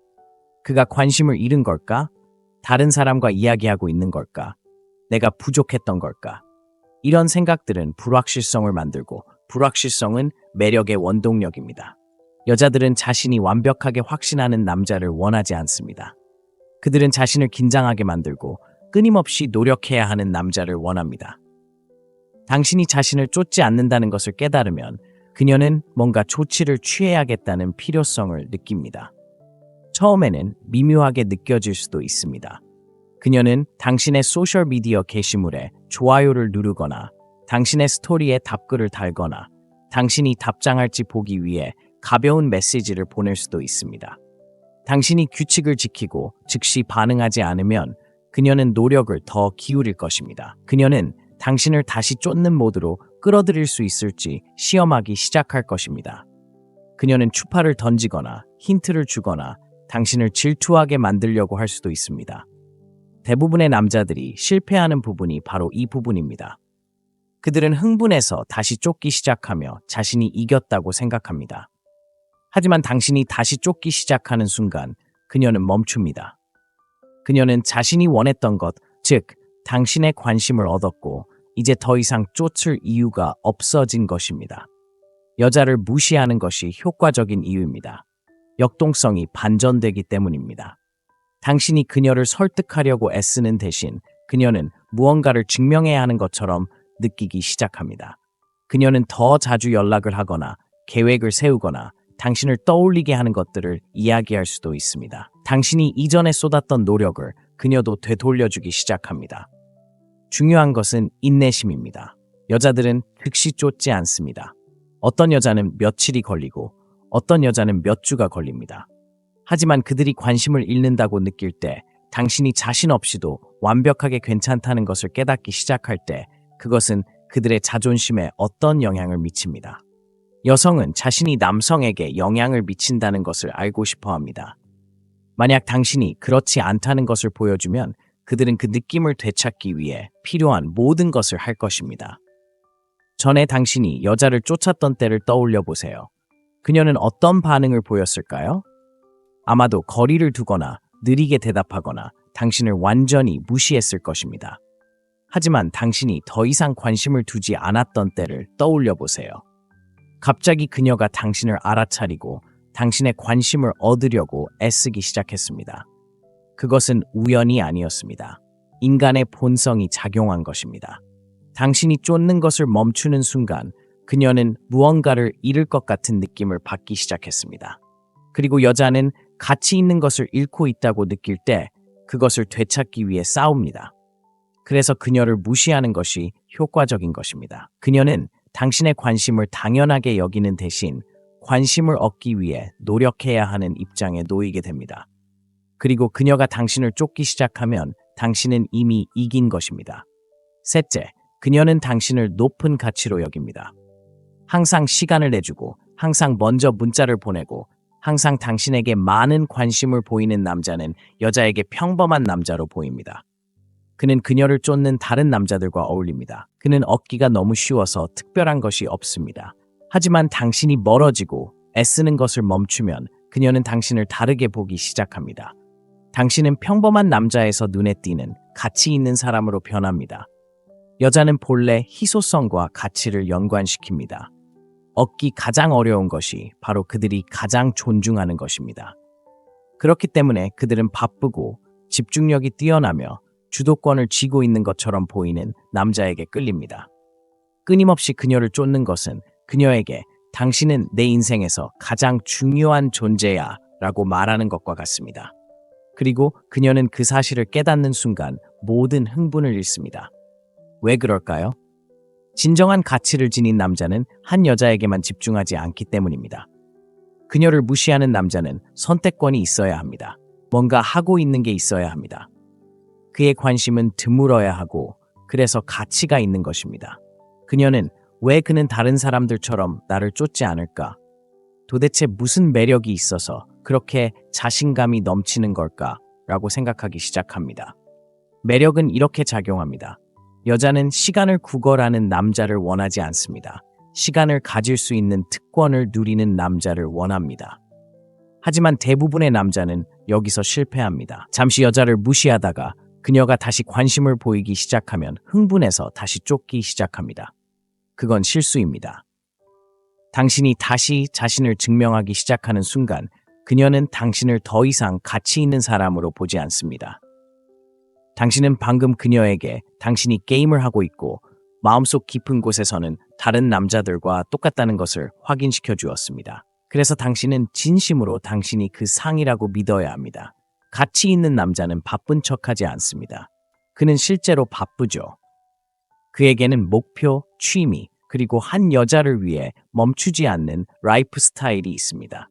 그가 관심을 잃은 걸까? 다른 사람과 이야기하고 있는 걸까? 내가 부족했던 걸까? 이런 생각들은 불확실성을 만들고 불확실성은 매력의 원동력입니다. 여자들은 자신이 완벽하게 확신하는 남자를 원하지 않습니다. 그들은 자신을 긴장하게 만들고 끊임없이 노력해야 하는 남자를 원합니다. 당신이 자신을 쫓지 않는다는 것을 깨달으면 그녀는 뭔가 조치를 취해야겠다는 필요성을 느낍니다. 처음에는 미묘하게 느껴질 수도 있습니다. 그녀는 당신의 소셜미디어 게시물에 좋아요를 누르거나 당신의 스토리에 답글을 달거나 당신이 답장할지 보기 위해 가벼운 메시지를 보낼 수도 있습니다. 당신이 규칙을 지키고 즉시 반응하지 않으면 그녀는 노력을 더 기울일 것입니다. 그녀는 당신을 다시 쫓는 모드로 끌어들일 수 있을지 시험하기 시작할 것입니다. 그녀는 추파를 던지거나 힌트를 주거나 당신을 질투하게 만들려고 할 수도 있습니다. 대부분의 남자들이 실패하는 부분이 바로 이 부분입니다. 그들은 흥분해서 다시 쫓기 시작하며 자신이 이겼다고 생각합니다. 하지만 당신이 다시 쫓기 시작하는 순간 그녀는 멈춥니다. 그녀는 자신이 원했던 것, 즉 당신의 관심을 얻었고 이제 더 이상 쫓을 이유가 없어진 것입니다. 여자를 무시하는 것이 효과적인 이유입니다. 역동성이 반전되기 때문입니다. 당신이 그녀를 설득하려고 애쓰는 대신 그녀는 무언가를 증명해야 하는 것처럼 느끼기 시작합니다. 그녀는 더 자주 연락을 하거나 계획을 세우거나 당신을 떠올리게 하는 것들을 이야기할 수도 있습니다. 당신이 이전에 쏟았던 노력을 그녀도 되돌려주기 시작합니다. 중요한 것은 인내심입니다. 여자들은 즉시 쫓지 않습니다. 어떤 여자는 며칠이 걸리고 어떤 여자는 몇 주가 걸립니다. 하지만 그들이 관심을 잃는다고 느낄 때, 당신이 자신 없이도 완벽하게 괜찮다는 것을 깨닫기 시작할 때 그것은 그들의 자존심에 어떤 영향을 미칩니다. 여성은 자신이 남성에게 영향을 미친다는 것을 알고 싶어 합니다. 만약 당신이 그렇지 않다는 것을 보여주면 그들은 그 느낌을 되찾기 위해 필요한 모든 것을 할 것입니다. 전에 당신이 여자를 쫓았던 때를 떠올려 보세요. 그녀는 어떤 반응을 보였을까요? 아마도 거리를 두거나 느리게 대답하거나 당신을 완전히 무시했을 것입니다. 하지만 당신이 더 이상 관심을 두지 않았던 때를 떠올려 보세요. 갑자기 그녀가 당신을 알아차리고 당신의 관심을 얻으려고 애쓰기 시작했습니다. 그것은 우연이 아니었습니다. 인간의 본성이 작용한 것입니다. 당신이 쫓는 것을 멈추는 순간 그녀는 무언가를 잃을 것 같은 느낌을 받기 시작했습니다. 그리고 여자는 가치 있는 것을 잃고 있다고 느낄 때 그것을 되찾기 위해 싸웁니다. 그래서 그녀를 무시하는 것이 효과적인 것입니다. 그녀는 당신의 관심을 당연하게 여기는 대신 관심을 얻기 위해 노력해야 하는 입장에 놓이게 됩니다. 그리고 그녀가 당신을 쫓기 시작하면 당신은 이미 이긴 것입니다. 셋째, 그녀는 당신을 높은 가치로 여깁니다. 항상 시간을 내주고 항상 먼저 문자를 보내고 항상 당신에게 많은 관심을 보이는 남자는 여자에게 평범한 남자로 보입니다. 그는 그녀를 쫓는 다른 남자들과 어울립니다. 그는 얻기가 너무 쉬워서 특별한 것이 없습니다. 하지만 당신이 멀어지고 애쓰는 것을 멈추면 그녀는 당신을 다르게 보기 시작합니다. 당신은 평범한 남자에서 눈에 띄는 가치 있는 사람으로 변합니다. 여자는 본래 희소성과 가치를 연관시킵니다. 얻기 가장 어려운 것이 바로 그들이 가장 존중하는 것입니다. 그렇기 때문에 그들은 바쁘고 집중력이 뛰어나며 주도권을 쥐고 있는 것처럼 보이는 남자에게 끌립니다. 끊임없이 그녀를 쫓는 것은 그녀에게 당신은 내 인생에서 가장 중요한 존재야 라고 말하는 것과 같습니다. 그리고 그녀는 그 사실을 깨닫는 순간 모든 흥분을 잃습니다. 왜 그럴까요? 진정한 가치를 지닌 남자는 한 여자에게만 집중하지 않기 때문입니다. 그녀를 무시하는 남자는 선택권이 있어야 합니다. 뭔가 하고 있는 게 있어야 합니다. 그의 관심은 드물어야 하고 그래서 가치가 있는 것입니다. 그녀는 왜 그는 다른 사람들처럼 나를 쫓지 않을까? 도대체 무슨 매력이 있어서 그렇게 자신감이 넘치는 걸까? 라고 생각하기 시작합니다. 매력은 이렇게 작용합니다. 여자는 시간을 구걸하는 남자를 원하지 않습니다. 시간을 가질 수 있는 특권을 누리는 남자를 원합니다. 하지만 대부분의 남자는 여기서 실패합니다. 잠시 여자를 무시하다가 그녀가 다시 관심을 보이기 시작하면 흥분해서 다시 쫓기 시작합니다. 그건 실수입니다. 당신이 다시 자신을 증명하기 시작하는 순간 그녀는 당신을 더 이상 가치 있는 사람으로 보지 않습니다. 당신은 방금 그녀에게 당신이 게임을 하고 있고 마음속 깊은 곳에서는 다른 남자들과 똑같다는 것을 확인시켜 주었습니다. 그래서 당신은 진심으로 당신이 그 상이라고 믿어야 합니다. 가치 있는 남자는 바쁜 척하지 않습니다. 그는 실제로 바쁘죠. 그에게는 목표, 취미, 그리고 한 여자를 위해 멈추지 않는 라이프 스타일이 있습니다.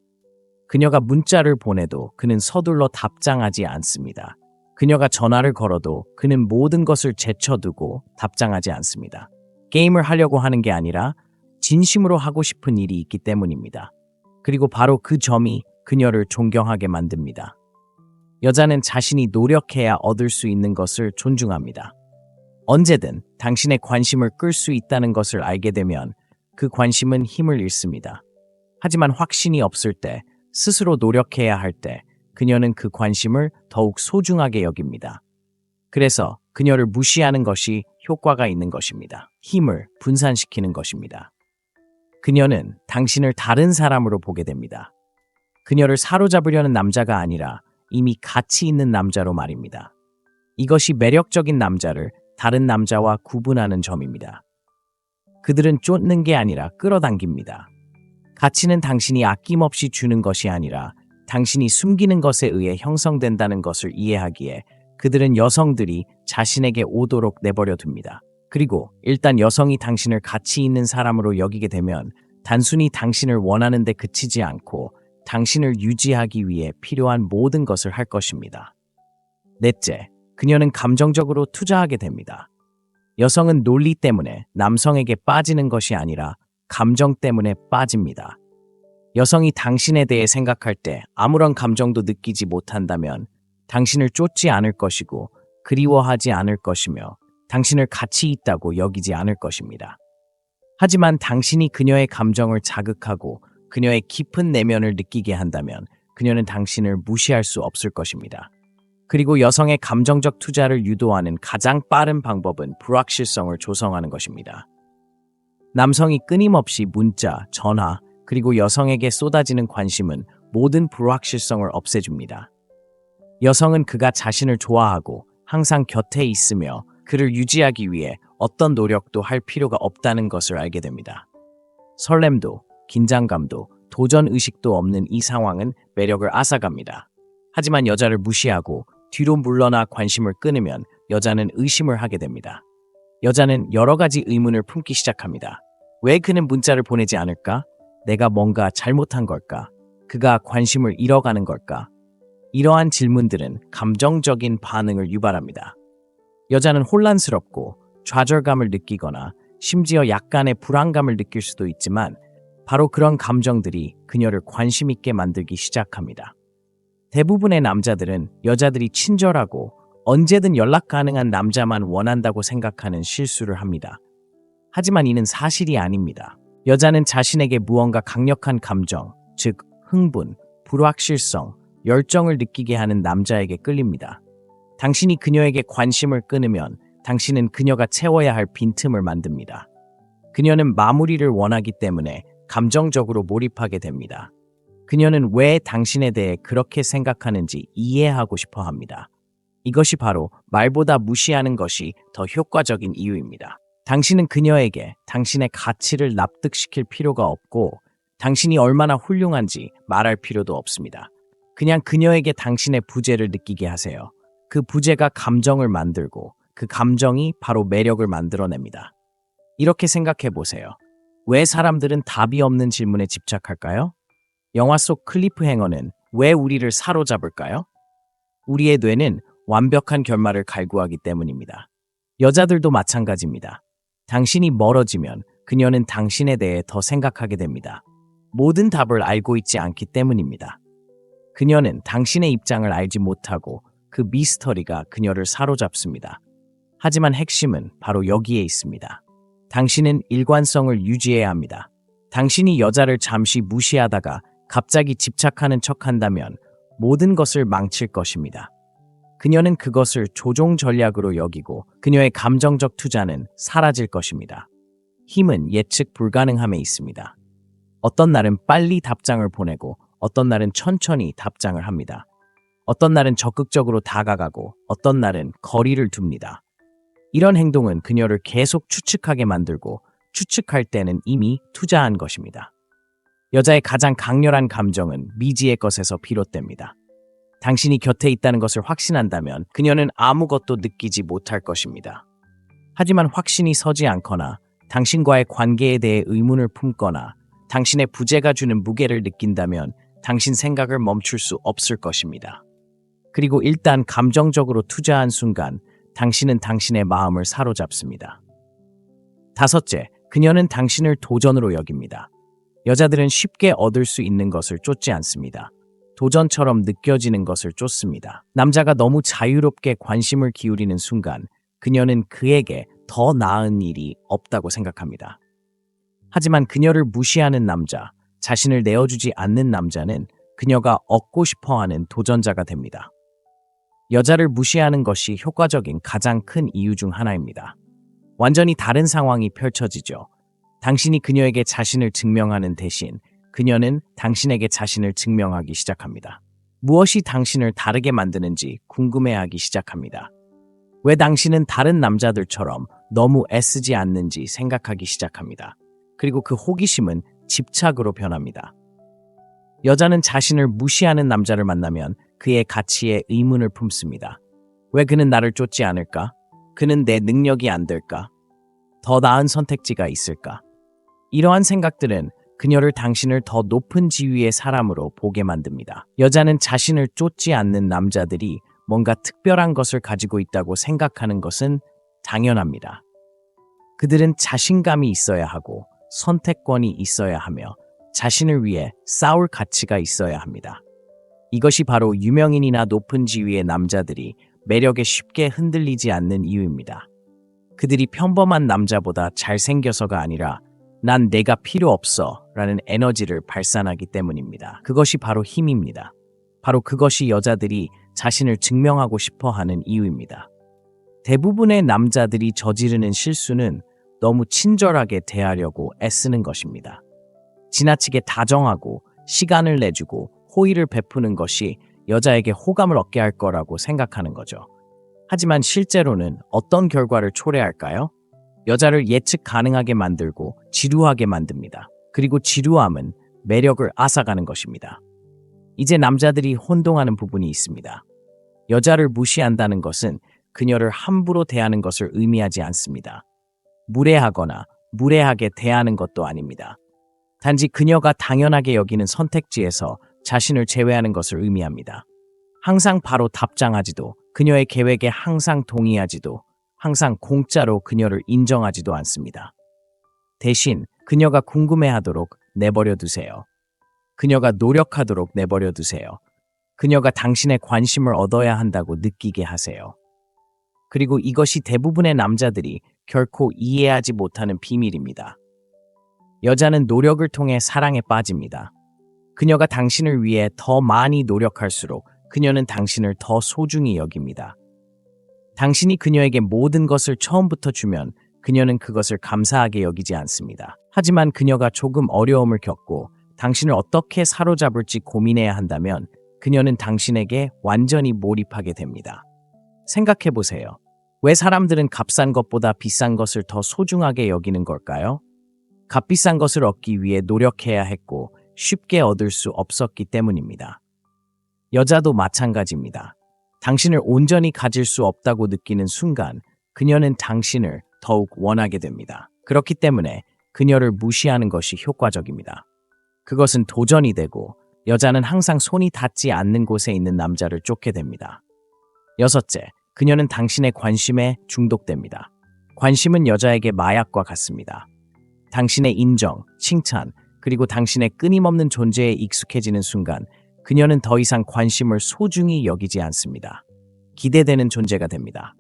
그녀가 문자를 보내도 그는 서둘러 답장하지 않습니다. 그녀가 전화를 걸어도 그는 모든 것을 제쳐두고 답장하지 않습니다. 게임을 하려고 하는 게 아니라 진심으로 하고 싶은 일이 있기 때문입니다. 그리고 바로 그 점이 그녀를 존경하게 만듭니다. 여자는 자신이 노력해야 얻을 수 있는 것을 존중합니다. 언제든 당신의 관심을 끌 수 있다는 것을 알게 되면 그 관심은 힘을 잃습니다. 하지만 확신이 없을 때, 스스로 노력해야 할 때, 그녀는 그 관심을 더욱 소중하게 여깁니다. 그래서 그녀를 무시하는 것이 효과가 있는 것입니다. 힘을 분산시키는 것입니다. 그녀는 당신을 다른 사람으로 보게 됩니다. 그녀를 사로잡으려는 남자가 아니라 이미 가치 있는 남자로 말입니다. 이것이 매력적인 남자를 다른 남자와 구분하는 점입니다. 그들은 쫓는 게 아니라 끌어당깁니다. 가치는 당신이 아낌없이 주는 것이 아니라 당신이 숨기는 것에 의해 형성된다는 것을 이해하기에 그들은 여성들이 자신에게 오도록 내버려 둡니다. 그리고 일단 여성이 당신을 가치 있는 사람으로 여기게 되면 단순히 당신을 원하는 데 그치지 않고 당신을 유지하기 위해 필요한 모든 것을 할 것입니다. 넷째, 그녀는 감정적으로 투자하게 됩니다. 여성은 논리 때문에 남성에게 빠지는 것이 아니라 감정 때문에 빠집니다. 여성이 당신에 대해 생각할 때 아무런 감정도 느끼지 못한다면 당신을 쫓지 않을 것이고 그리워하지 않을 것이며 당신을 가치 있다고 여기지 않을 것입니다. 하지만 당신이 그녀의 감정을 자극하고 그녀의 깊은 내면을 느끼게 한다면 그녀는 당신을 무시할 수 없을 것입니다. 그리고 여성의 감정적 투자를 유도하는 가장 빠른 방법은 불확실성을 조성하는 것입니다. 남성이 끊임없이 문자, 전화, 그리고 여성에게 쏟아지는 관심은 모든 불확실성을 없애줍니다. 여성은 그가 자신을 좋아하고 항상 곁에 있으며 그를 유지하기 위해 어떤 노력도 할 필요가 없다는 것을 알게 됩니다. 설렘도, 긴장감도, 도전의식도 없는 이 상황은 매력을 앗아갑니다. 하지만 여자를 무시하고 뒤로 물러나 관심을 끊으면 여자는 의심을 하게 됩니다. 여자는 여러 가지 의문을 품기 시작합니다. 왜 그는 문자를 보내지 않을까? 내가 뭔가 잘못한 걸까? 그가 관심을 잃어가는 걸까? 이러한 질문들은 감정적인 반응을 유발합니다. 여자는 혼란스럽고 좌절감을 느끼거나 심지어 약간의 불안감을 느낄 수도 있지만 바로 그런 감정들이 그녀를 관심 있게 만들기 시작합니다. 대부분의 남자들은 여자들이 친절하고 언제든 연락 가능한 남자만 원한다고 생각하는 실수를 합니다. 하지만 이는 사실이 아닙니다. 여자는 자신에게 무언가 강력한 감정, 즉 흥분, 불확실성, 열정을 느끼게 하는 남자에게 끌립니다. 당신이 그녀에게 관심을 끊으면 당신은 그녀가 채워야 할 빈틈을 만듭니다. 그녀는 마무리를 원하기 때문에 감정적으로 몰입하게 됩니다. 그녀는 왜 당신에 대해 그렇게 생각하는지 이해하고 싶어 합니다. 이것이 바로 말보다 무시하는 것이 더 효과적인 이유입니다. 당신은 그녀에게 당신의 가치를 납득시킬 필요가 없고 당신이 얼마나 훌륭한지 말할 필요도 없습니다. 그냥 그녀에게 당신의 부재를 느끼게 하세요. 그 부재가 감정을 만들고 그 감정이 바로 매력을 만들어냅니다. 이렇게 생각해 보세요. 왜 사람들은 답이 없는 질문에 집착할까요? 영화 속 클리프 행어는 왜 우리를 사로잡을까요? 우리의 뇌는 완벽한 결말을 갈구하기 때문입니다. 여자들도 마찬가지입니다. 당신이 멀어지면 그녀는 당신에 대해 더 생각하게 됩니다. 모든 답을 알고 있지 않기 때문입니다. 그녀는 당신의 입장을 알지 못하고 그 미스터리가 그녀를 사로잡습니다. 하지만 핵심은 바로 여기에 있습니다. 당신은 일관성을 유지해야 합니다. 당신이 여자를 잠시 무시하다가 갑자기 집착하는 척한다면 모든 것을 망칠 것입니다. 그녀는 그것을 조종 전략으로 여기고 그녀의 감정적 투자는 사라질 것입니다. 힘은 예측 불가능함에 있습니다. 어떤 날은 빨리 답장을 보내고 어떤 날은 천천히 답장을 합니다. 어떤 날은 적극적으로 다가가고 어떤 날은 거리를 둡니다. 이런 행동은 그녀를 계속 추측하게 만들고 추측할 때는 이미 투자한 것입니다. 여자의 가장 강렬한 감정은 미지의 것에서 비롯됩니다. 당신이 곁에 있다는 것을 확신한다면 그녀는 아무것도 느끼지 못할 것입니다. 하지만 확신이 서지 않거나 당신과의 관계에 대해 의문을 품거나 당신의 부재가 주는 무게를 느낀다면 당신 생각을 멈출 수 없을 것입니다. 그리고 일단 감정적으로 투자한 순간 당신은 당신의 마음을 사로잡습니다. 다섯째, 그녀는 당신을 도전으로 여깁니다. 여자들은 쉽게 얻을 수 있는 것을 쫓지 않습니다. 도전처럼 느껴지는 것을 쫓습니다. 남자가 너무 자유롭게 관심을 기울이는 순간 그녀는 그에게 더 나은 일이 없다고 생각합니다. 하지만 그녀를 무시하는 남자, 자신을 내어주지 않는 남자는 그녀가 얻고 싶어하는 도전자가 됩니다. 여자를 무시하는 것이 효과적인 가장 큰 이유 중 하나입니다. 완전히 다른 상황이 펼쳐지죠. 당신이 그녀에게 자신을 증명하는 대신 그녀는 당신에게 자신을 증명하기 시작합니다. 무엇이 당신을 다르게 만드는지 궁금해하기 시작합니다. 왜 당신은 다른 남자들처럼 너무 애쓰지 않는지 생각하기 시작합니다. 그리고 그 호기심은 집착으로 변합니다. 여자는 자신을 무시하는 남자를 만나면 그의 가치에 의문을 품습니다. 왜 그는 나를 쫓지 않을까? 그는 내 능력이 안 될까? 더 나은 선택지가 있을까? 이러한 생각들은 그녀를 당신을 더 높은 지위의 사람으로 보게 만듭니다. 여자는 자신을 쫓지 않는 남자들이 뭔가 특별한 것을 가지고 있다고 생각하는 것은 당연합니다. 그들은 자신감이 있어야 하고 선택권이 있어야 하며 자신을 위해 싸울 가치가 있어야 합니다. 이것이 바로 유명인이나 높은 지위의 남자들이 매력에 쉽게 흔들리지 않는 이유입니다. 그들이 평범한 남자보다 잘생겨서가 아니라 난 내가 필요 없어 라는 에너지를 발산하기 때문입니다. 그것이 바로 힘입니다. 바로 그것이 여자들이 자신을 증명하고 싶어 하는 이유입니다. 대부분의 남자들이 저지르는 실수는 너무 친절하게 대하려고 애쓰는 것입니다. 지나치게 다정하고 시간을 내주고 호의를 베푸는 것이 여자에게 호감을 얻게 할 거라고 생각하는 거죠. 하지만 실제로는 어떤 결과를 초래할까요? 여자를 예측 가능하게 만들고 지루하게 만듭니다. 그리고 지루함은 매력을 앗아가는 것입니다. 이제 남자들이 혼동하는 부분이 있습니다. 여자를 무시한다는 것은 그녀를 함부로 대하는 것을 의미하지 않습니다. 무례하거나 무례하게 대하는 것도 아닙니다. 단지 그녀가 당연하게 여기는 선택지에서 자신을 제외하는 것을 의미합니다. 항상 바로 답장하지도, 그녀의 계획에 항상 동의하지도, 항상 공짜로 그녀를 인정하지도 않습니다. 대신 그녀가 궁금해하도록 내버려 두세요. 그녀가 노력하도록 내버려 두세요. 그녀가 당신의 관심을 얻어야 한다고 느끼게 하세요. 그리고 이것이 대부분의 남자들이 결코 이해하지 못하는 비밀입니다. 여자는 노력을 통해 사랑에 빠집니다. 그녀가 당신을 위해 더 많이 노력할수록 그녀는 당신을 더 소중히 여깁니다. 당신이 그녀에게 모든 것을 처음부터 주면 그녀는 그것을 감사하게 여기지 않습니다. 하지만 그녀가 조금 어려움을 겪고 당신을 어떻게 사로잡을지 고민해야 한다면 그녀는 당신에게 완전히 몰입하게 됩니다. 생각해 보세요. 왜 사람들은 값싼 것보다 비싼 것을 더 소중하게 여기는 걸까요? 값비싼 것을 얻기 위해 노력해야 했고 쉽게 얻을 수 없었기 때문입니다. 여자도 마찬가지입니다. 당신을 온전히 가질 수 없다고 느끼는 순간 그녀는 당신을 더욱 원하게 됩니다. 그렇기 때문에 그녀를 무시하는 것이 효과적입니다. 그것은 도전이 되고 여자는 항상 손이 닿지 않는 곳에 있는 남자를 쫓게 됩니다. 여섯째, 그녀는 당신의 관심에 중독됩니다. 관심은 여자에게 마약과 같습니다. 당신의 인정, 칭찬, 그리고 당신의 끊임없는 존재에 익숙해지는 순간 그녀는 더 이상 관심을 소중히 여기지 않습니다. 기대되는 존재가 됩니다.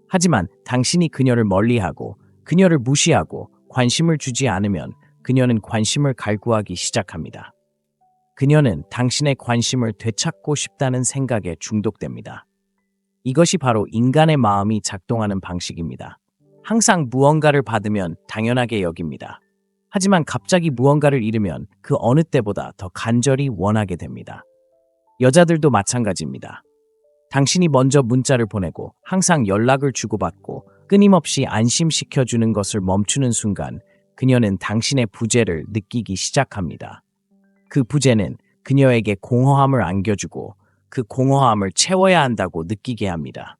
하지만 당신이 그녀를 멀리하고 그녀를 무시하고 관심을 주지 않으면 그녀는 관심을 갈구하기 시작합니다. 그녀는 당신의 관심을 되찾고 싶다는 생각에 중독됩니다. 이것이 바로 인간의 마음이 작동하는 방식입니다. 항상 무언가를 받으면 당연하게 여깁니다. 하지만 갑자기 무언가를 잃으면 그 어느 때보다 더 간절히 원하게 됩니다. 여자들도 마찬가지입니다. 당신이 먼저 문자를 보내고 항상 연락을 주고받고 끊임없이 안심시켜주는 것을 멈추는 순간 그녀는 당신의 부재를 느끼기 시작합니다. 그 부재는 그녀에게 공허함을 안겨주고 그 공허함을 채워야 한다고 느끼게 합니다.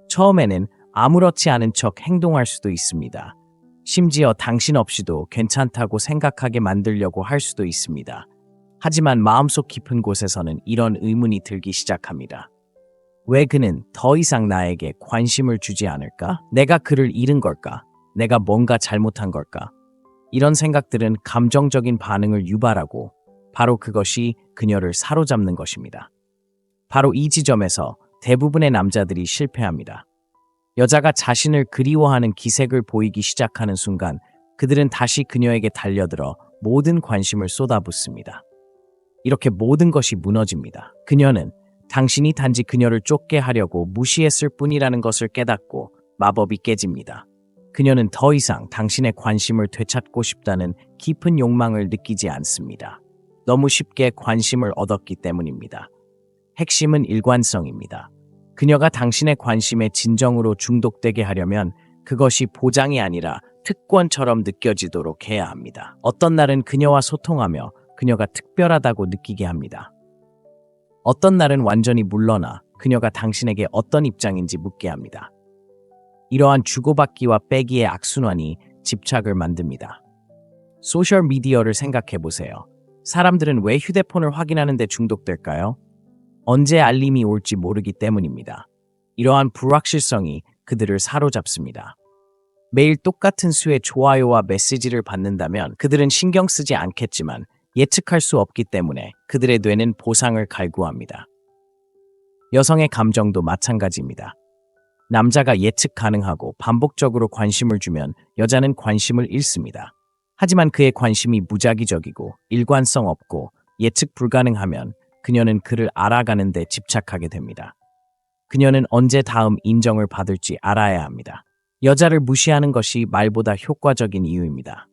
처음에는 아무렇지 않은 척 행동할 수도 있습니다. 심지어 당신 없이도 괜찮다고 생각하게 만들려고 할 수도 있습니다. 하지만 마음속 깊은 곳에서는 이런 의문이 들기 시작합니다. 왜 그는 더 이상 나에게 관심을 주지 않을까? 내가 그를 잃은 걸까? 내가 뭔가 잘못한 걸까? 이런 생각들은 감정적인 반응을 유발하고 바로 그것이 그녀를 사로잡는 것입니다. 바로 이 지점에서 대부분의 남자들이 실패합니다. 여자가 자신을 그리워하는 기색을 보이기 시작하는 순간 그들은 다시 그녀에게 달려들어 모든 관심을 쏟아붓습니다. 이렇게 모든 것이 무너집니다. 그녀는 당신이 단지 그녀를 쫓게 하려고 무시했을 뿐이라는 것을 깨닫고 마법이 깨집니다. 그녀는 더 이상 당신의 관심을 되찾고 싶다는 깊은 욕망을 느끼지 않습니다. 너무 쉽게 관심을 얻었기 때문입니다. 핵심은 일관성입니다. 그녀가 당신의 관심에 진정으로 중독되게 하려면 그것이 보장이 아니라 특권처럼 느껴지도록 해야 합니다. 어떤 날은 그녀와 소통하며 그녀가 특별하다고 느끼게 합니다. 어떤 날은 완전히 물러나 그녀가 당신에게 어떤 입장인지 묻게 합니다. 이러한 주고받기와 빼기의 악순환이 집착을 만듭니다. 소셜미디어를 생각해 보세요. 사람들은 왜 휴대폰을 확인하는 데 중독될까요? 언제 알림이 올지 모르기 때문입니다. 이러한 불확실성이 그들을 사로잡습니다. 매일 똑같은 수의 좋아요와 메시지를 받는다면 그들은 신경 쓰지 않겠지만 예측할 수 없기 때문에 그들의 뇌는 보상을 갈구합니다. 여성의 감정도 마찬가지입니다. 남자가 예측 가능하고 반복적으로 관심을 주면 여자는 관심을 잃습니다. 하지만 그의 관심이 무작위적이고 일관성 없고 예측 불가능하면 그녀는 그를 알아가는 데 집착하게 됩니다. 그녀는 언제 다음 인정을 받을지 알아야 합니다. 여자를 무시하는 것이 말보다 효과적인 이유입니다.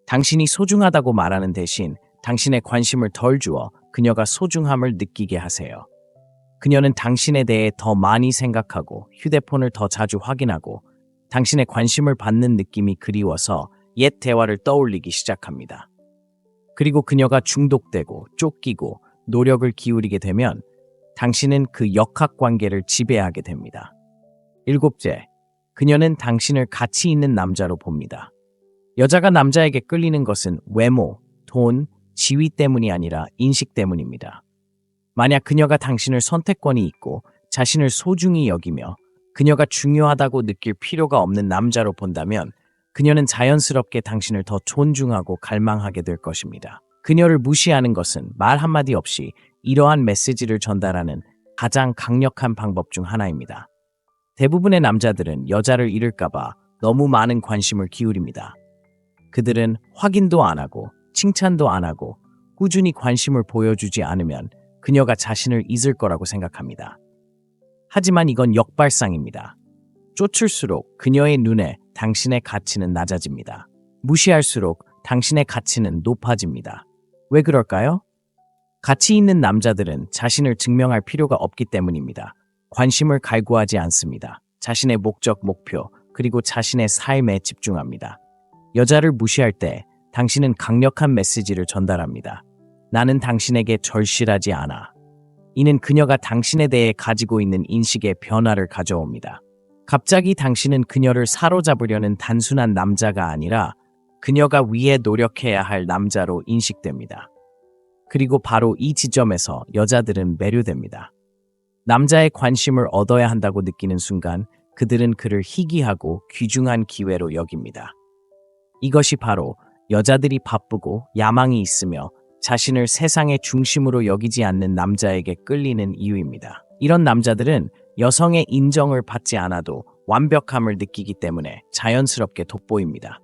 당신이 소중하다고 말하는 대신 당신의 관심을 덜 주어 그녀가 소중함을 느끼게 하세요. 그녀는 당신에 대해 더 많이 생각하고 휴대폰을 더 자주 확인하고 당신의 관심을 받는 느낌이 그리워서 옛 대화를 떠올리기 시작합니다. 그리고 그녀가 중독되고 쫓기고 노력을 기울이게 되면 당신은 그 역학관계를 지배하게 됩니다. 7째, 그녀는 당신을 가치 있는 남자로 봅니다. 여자가 남자에게 끌리는 것은 외모, 돈, 지위 때문이 아니라 인식 때문입니다. 만약 그녀가 당신을 선택권이 있고 자신을 소중히 여기며 그녀가 중요하다고 느낄 필요가 없는 남자로 본다면 그녀는 자연스럽게 당신을 더 존중하고 갈망하게 될 것입니다. 그녀를 무시하는 것은 말 한마디 없이 이러한 메시지를 전달하는 가장 강력한 방법 중 하나입니다. 대부분의 남자들은 여자를 잃을까봐 너무 많은 관심을 기울입니다. 그들은 확인도 안 하고 칭찬도 안 하고 꾸준히 관심을 보여주지 않으면 그녀가 자신을 잊을 거라고 생각합니다. 하지만 이건 역발상입니다. 쫓을수록 그녀의 눈에 당신의 가치는 낮아집니다. 무시할수록 당신의 가치는 높아집니다. 왜 그럴까요? 가치 있는 남자들은 자신을 증명할 필요가 없기 때문입니다. 관심을 갈구하지 않습니다. 자신의 목적, 목표, 그리고 자신의 삶에 집중합니다. 여자를 무시할 때 당신은 강력한 메시지를 전달합니다. 나는 당신에게 절실하지 않아. 이는 그녀가 당신에 대해 가지고 있는 인식의 변화를 가져옵니다. 갑자기 당신은 그녀를 사로잡으려는 단순한 남자가 아니라 그녀가 위해 노력해야 할 남자로 인식됩니다. 그리고 바로 이 지점에서 여자들은 매료됩니다. 남자의 관심을 얻어야 한다고 느끼는 순간 그들은 그를 희귀하고 귀중한 기회로 여깁니다. 이것이 바로 여자들이 바쁘고 야망이 있으며 자신을 세상의 중심으로 여기지 않는 남자에게 끌리는 이유입니다. 이런 남자들은 여성의 인정을 받지 않아도 완벽함을 느끼기 때문에 자연스럽게 돋보입니다.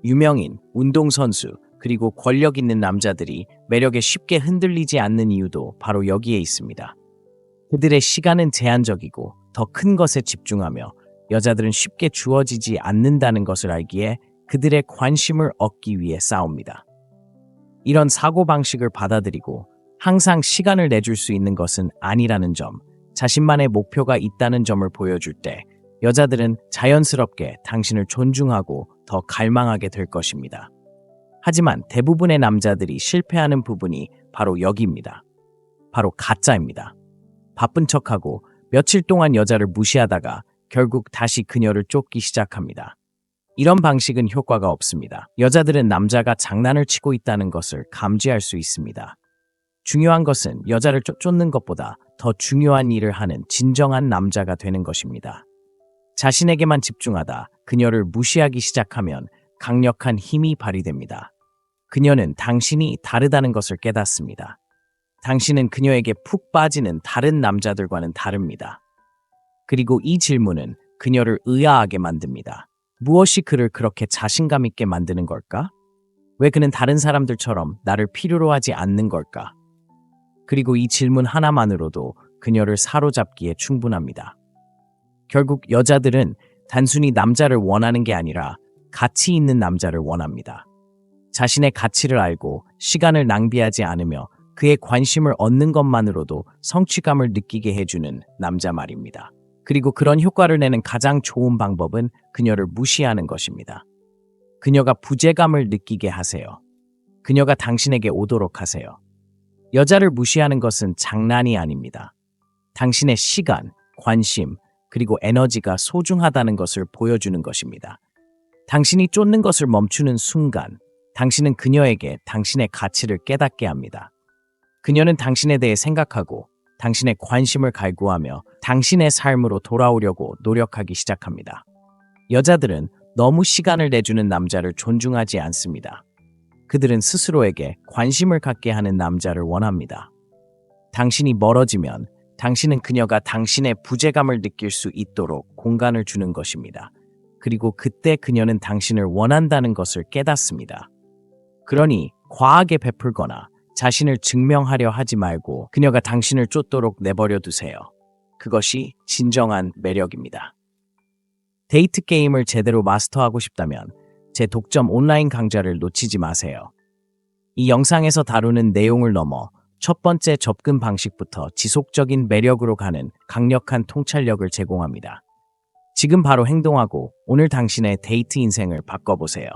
유명인, 운동선수, 그리고 권력 있는 남자들이 매력에 쉽게 흔들리지 않는 이유도 바로 여기에 있습니다. 그들의 시간은 제한적이고 더 큰 것에 집중하며 여자들은 쉽게 주어지지 않는다는 것을 알기에 그들의 관심을 얻기 위해 싸웁니다. 이런 사고방식을 받아들이고 항상 시간을 내줄 수 있는 것은 아니라는 점, 자신만의 목표가 있다는 점을 보여줄 때 여자들은 자연스럽게 당신을 존중하고 더 갈망하게 될 것입니다. 하지만 대부분의 남자들이 실패하는 부분이 바로 여기입니다. 바로 가짜입니다. 바쁜 척하고 며칠 동안 여자를 무시하다가 결국 다시 그녀를 쫓기 시작합니다. 이런 방식은 효과가 없습니다. 여자들은 남자가 장난을 치고 있다는 것을 감지할 수 있습니다. 중요한 것은 여자를 쫓는 것보다 더 중요한 일을 하는 진정한 남자가 되는 것입니다. 자신에게만 집중하다 그녀를 무시하기 시작하면 강력한 힘이 발휘됩니다. 그녀는 당신이 다르다는 것을 깨닫습니다. 당신은 그녀에게 푹 빠지는 다른 남자들과는 다릅니다. 그리고 이 질문은 그녀를 의아하게 만듭니다. 무엇이 그를 그렇게 자신감 있게 만드는 걸까? 왜 그는 다른 사람들처럼 나를 필요로 하지 않는 걸까? 그리고 이 질문 하나만으로도 그녀를 사로잡기에 충분합니다. 결국 여자들은 단순히 남자를 원하는 게 아니라 가치 있는 남자를 원합니다. 자신의 가치를 알고 시간을 낭비하지 않으며 그의 관심을 얻는 것만으로도 성취감을 느끼게 해주는 남자 말입니다. 그리고 그런 효과를 내는 가장 좋은 방법은 그녀를 무시하는 것입니다. 그녀가 부재감을 느끼게 하세요. 그녀가 당신에게 오도록 하세요. 여자를 무시하는 것은 장난이 아닙니다. 당신의 시간, 관심, 그리고 에너지가 소중하다는 것을 보여주는 것입니다. 당신이 쫓는 것을 멈추는 순간, 당신은 그녀에게 당신의 가치를 깨닫게 합니다. 그녀는 당신에 대해 생각하고 당신의 관심을 갈구하며 당신의 삶으로 돌아오려고 노력하기 시작합니다. 여자들은 너무 시간을 내주는 남자를 존중하지 않습니다. 그들은 스스로에게 관심을 갖게 하는 남자를 원합니다. 당신이 멀어지면 당신은 그녀가 당신의 부재감을 느낄 수 있도록 공간을 주는 것입니다. 그리고 그때 그녀는 당신을 원한다는 것을 깨닫습니다. 그러니 과하게 베풀거나 자신을 증명하려 하지 말고 그녀가 당신을 쫓도록 내버려 두세요. 그것이 진정한 매력입니다. 데이트 게임을 제대로 마스터하고 싶다면 제 독점 온라인 강좌를 놓치지 마세요. 이 영상에서 다루는 내용을 넘어 첫 번째 접근 방식부터 지속적인 매력으로 가는 강력한 통찰력을 제공합니다. 지금 바로 행동하고 오늘 당신의 데이트 인생을 바꿔보세요.